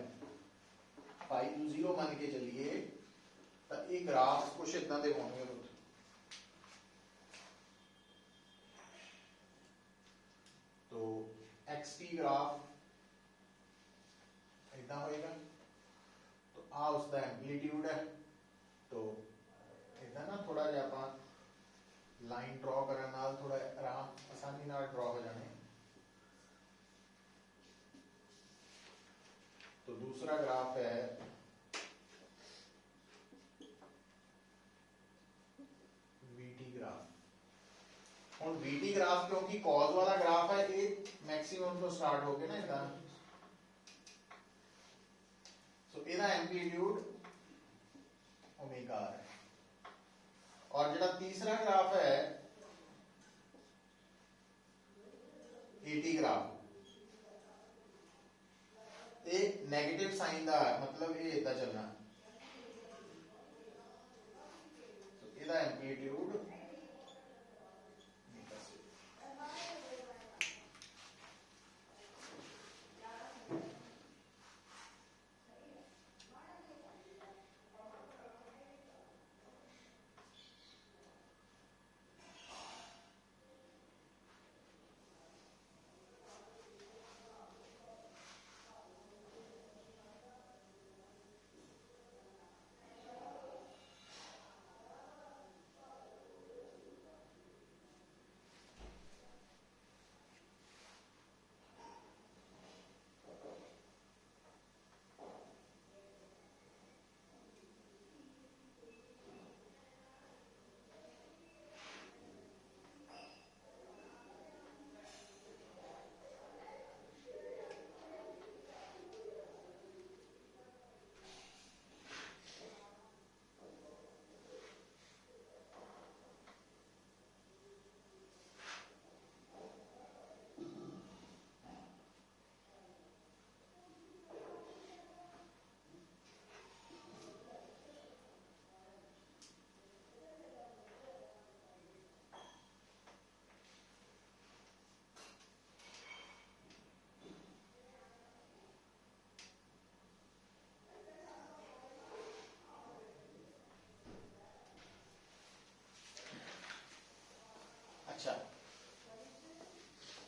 फाई 0 मान के चलिए तो ये ग्राफ कुछ इदां दे होणगे। तो एक्स टी ग्राफ इतना होएगा, तो आ उसका एम्पलीट्यूड है, तो इतना ना थोड़ा जिहा आपां लाइन ड्रॉ करन नाल थोड़ा आराम आसानी नाल ड्रॉ हो जाने। तो दूसरा ग्राफ है वीटी ग्राफ। और वीटी ग्राफ क्योंकि कॉज वाला ग्राफ है, ये मैक्सिमम तो स्टार्ट हो गया ना इधर, सो इधर एम्पलीट्यूड ओमेगा है। और जो तीसरा ग्राफ है एटी ग्राफ, ये नेगेटिव साइन दा है, मतलब ये इदा चलना, तो इहदा एम्पलीट्यूड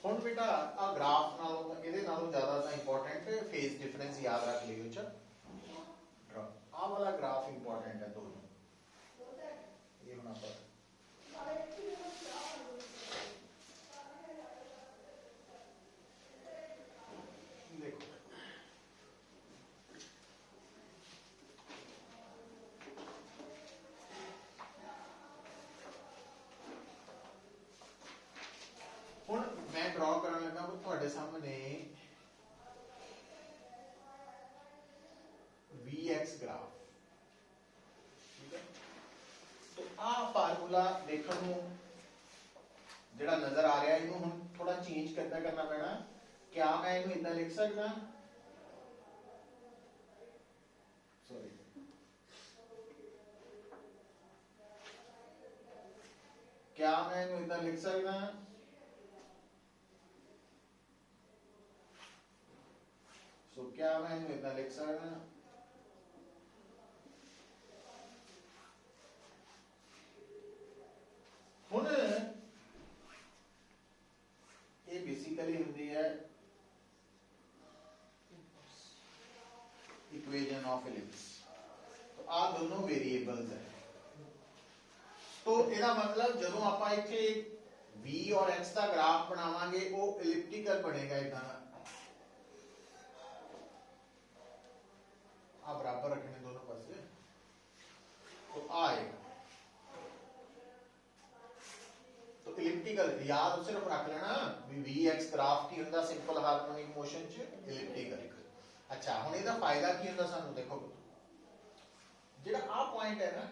ਹੁਣ ਬੇਟਾ ਆ ਗ੍ਰਾਫ ਨਾਲੋਂ ਇਹਦੇ ਨਾਲੋਂ ਜ਼ਿਆਦਾ ਤਾਂ ਇੰਪੋਰਟੈਂਟ ਫੇਸ ਡਿਫਰੈਂਸ ਯਾਦ ਰੱਖ ਲਿਓ ਚ ਆ ਵਾਲਾ ਗ੍ਰਾਫ ਇੰਪੋਰਟੈਂਟ ਹੈ ਦੋਨੋਂ ਇਹ ਹੁਣ ਆਪਾਂ ਦੇਖੋ ਹੁਣ ਮੈਂ ਡਰਾ ਕਰਨ ਲੱਗਾ ਉਹ ਤੁਹਾਡੇ ਸਾਹਮਣੇ Vx ग्राफ ठीक है तो आ फार्मूला देखने ਨੂੰ ਜਿਹੜਾ ਨਜ਼ਰ ਆ ਰਿਹਾ ਇਹਨੂੰ ਹੁਣ ਥੋੜਾ ਚੇਂਜ ਕਰਨਾ ਪੈਣਾ क्या मैं ਇਹਨੂੰ ਇਦਾਂ ਲਿਖ ਸਕਦਾ ਸੌਰੀ क्या मैं ਇਹਨੂੰ ਇਦਾਂ ਲਿਖ ਸਕਦਾ सो क्या मैं ਇਹਨੂੰ ਇਦਾਂ ਲਿਖ ਸਕਦਾ ਹੁਣ ਇਹ ਬੇਸਿਕਲੀ ਹੁੰਦੀ ਹੈ इक्वेशन ऑफ एलिप्स तो आ दोनों वेरिएबल्स है तो ਇਹਦਾ ਮਤਲਬ ਜਦੋਂ ਆਪਾਂ ਇੱਥੇ v और x ਦਾ ਗ੍ਰਾਫ ਬਣਾਵਾਂਗੇ ਉਹ ਐਲਿਪਟੀਕਲ ਬਣੇਗਾ ਇਦਾਂ ਦਾ ਆ ਬਰਾਬਰ ਰੱਖਣੇ दोनों पासे तो आएगा तो एलिप्टिकल याद सिर्फ रख लेना vx ग्राफ की ਹੁੰਦਾ सिंपल हार्मोनिक मोशन च एलिप्टिकल अच्छा ਹੁਣ ਇਹਦਾ ਫਾਇਦਾ ਕੀ ਹੁੰਦਾ ਸਾਨੂੰ ਦੇਖੋ ਜਿਹੜਾ ਆ ਪੁਆਇੰਟ ਹੈ ਨਾ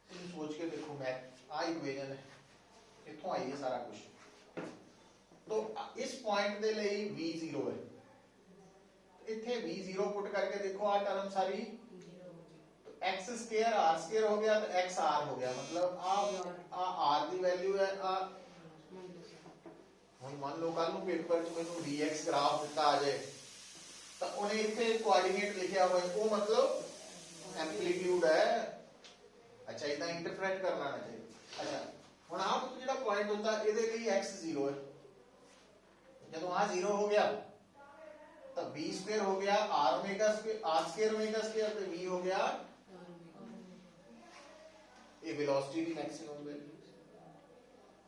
ਤੁਸੀਂ ਸੋਚ ਕੇ ਦੇਖੋ ਮੈਂ ਆ ਇਕੁਏਸ਼ਨ ਹੈ ਇੱਥੋਂ ਆਈ ਹੈ ਸਾਰਾ ਕੁਝ तो इस पॉइंट ਦੇ ਲਈ v0 ਹੈ ਇੱਥੇ v0 ਪੁੱਟ ਕਰਕੇ ਦੇਖੋ ਆ ਟਰਮ ਸਾਰੀ x स्क्वायर r स्क्वायर हो गया तो x r हो गया मतलब आ r ਦੀ ਵੈਲਿਊ ਹੈ ਆ ਹੁਣ ਮੰਨ ਲਓ ਕੱਲ ਨੂੰ ਪੇਪਰ 'ਚ ਮੈਨੂੰ dx ਗ੍ਰਾਫ ਦਿੱਤਾ ਆ ਜਾਏ ਤਾਂ ਉਹਨੇ ਇੱਥੇ ਕੋਆਰਡੀਨੇਟ ਲਿਖਿਆ ਹੋਇਆ ਉਹ ਮਤਲਬ ਐਂਪਲੀਟਿਊਡ ਹੈ ਅੱਛਾ ਇਦਾਂ ਇੰਟਰਪ੍ਰੀਟ ਕਰਨਾ ਨਾ ਚਾਹੀਦਾ ਅੱਛਾ ਹੁਣ ਆਪ ਜਿਹੜਾ ਪੁਆਇੰਟ ਹੁੰਦਾ ਇਹਦੇ ਲਈ x 0 ਹੈ ਜਦੋਂ ਆ 0 ਹੋ ਗਿਆ ਤਾਂ v स्क्वायर हो गया r omega square r square omega square तो v हो गया ये वेलोसिटी की मैक्सिमम वैल्यू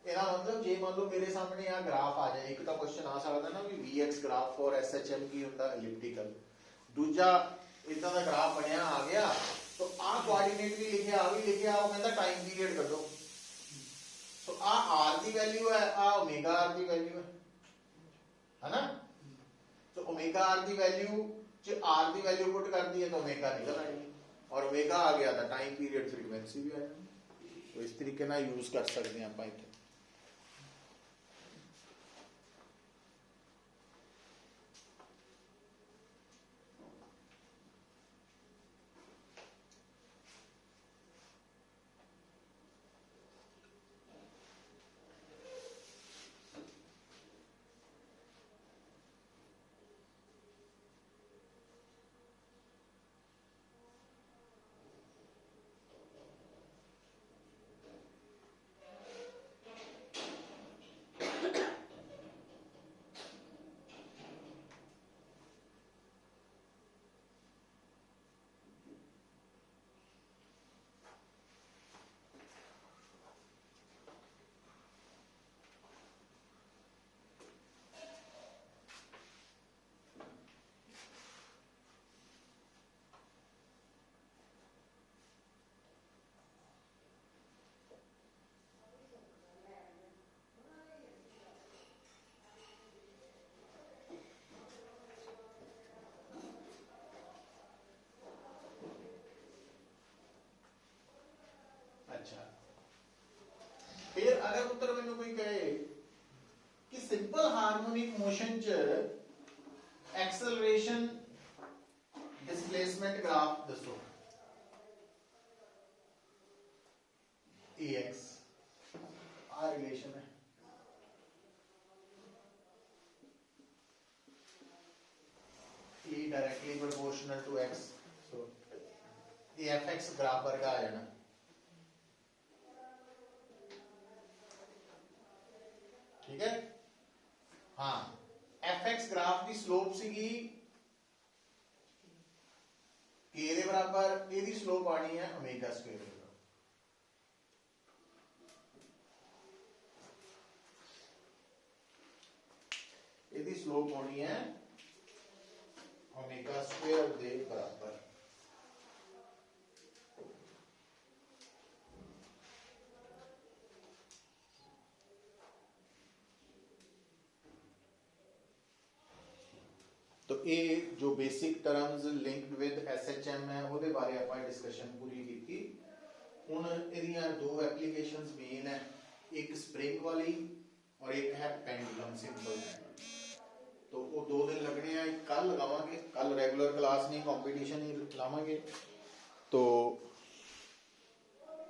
ਇਹਦਾ ਮਤਲਬ ਜੇ ਮੰਨ ਲਓ ਮੇਰੇ ਸਾਹਮਣੇ ਆ ਗ੍ਰਾਫ ਆ ਜਾਏ ਇੱਕ ਤਾਂ ਕੁਐਸਚਨ ਆ ਸਕਦਾ ਨਾ ਵੀ vx ਗ੍ਰਾਫ ਫॉर shm ਕੀ ਹੁੰਦਾ ਐਲਿਪਟੀਕਲ ਦੂਜਾ ਇਦਾਂ ਦਾ ਗ੍ਰਾਫ ਬਣਿਆ ਆ ਗਿਆ ਤਾਂ ਆ ਕੋਆਰਡੀਨੇਟ ਵੀ ਲਿਖਿਆ ਆ ਵੀ ਲਿਖਿਆ ਉਹ ਕਹਿੰਦਾ ਟਾਈਮ ਪੀਰੀਅਡ ਕੱਢੋ ਸੋ ਆ r ਦੀ ਵੈਲਿਊ ਹੈ ਆ ਓਮੇਗਾ r ਦੀ ਵੈਲਿਊ ਹੈ ਨਾ तो ओमेगा r की वैल्यू जो r की वैल्यू पुट कर दी है तो ओमेगा निकल आएगी और ओमेगा आ गया था टाइम पीरियड फ्रीक्वेंसी भी आएगी तो इस तरीके ना यूज कर सकते हैं आप इतने अच्छा फिर अगर पुत्र मैंने कोई कहे कि सिंपल हार्मोनिक मोशन च एक्सेलरेशन डिस्प्लेसमेंट ग्राफ दसो ax आ रिलेशन है e directly proportional to x so ये fx ग्राफ वर्गा आ जाना ठीक है हाँ fx ग्राफ की स्लोप सीगी k ਦੇ ਬਰਾਬਰ, ਇਹਦੀ स्लोप आनी है ओमेगा स्क्वायर। ਇਹਦੀ स्लोप होनी है ओमेगा स्क्वायर ਦੇ बराबर। तो ये जो basic terms linked with SHM है ਉਹਦੇ ਬਾਰੇ ਆਪਾਂ डिस्कशन पूरी की। ਹੁਣ ਇਹਦੀਆਂ दो एप्लीकेशंस मेन है, एक स्प्रिंग वाली और एक है पेंडुलम सिंपल। तो वो 2 दिन लगने हैं, कल लगावांगे, कल रेगुलर क्लास नहीं कंपटीशन ही लावांगे। तो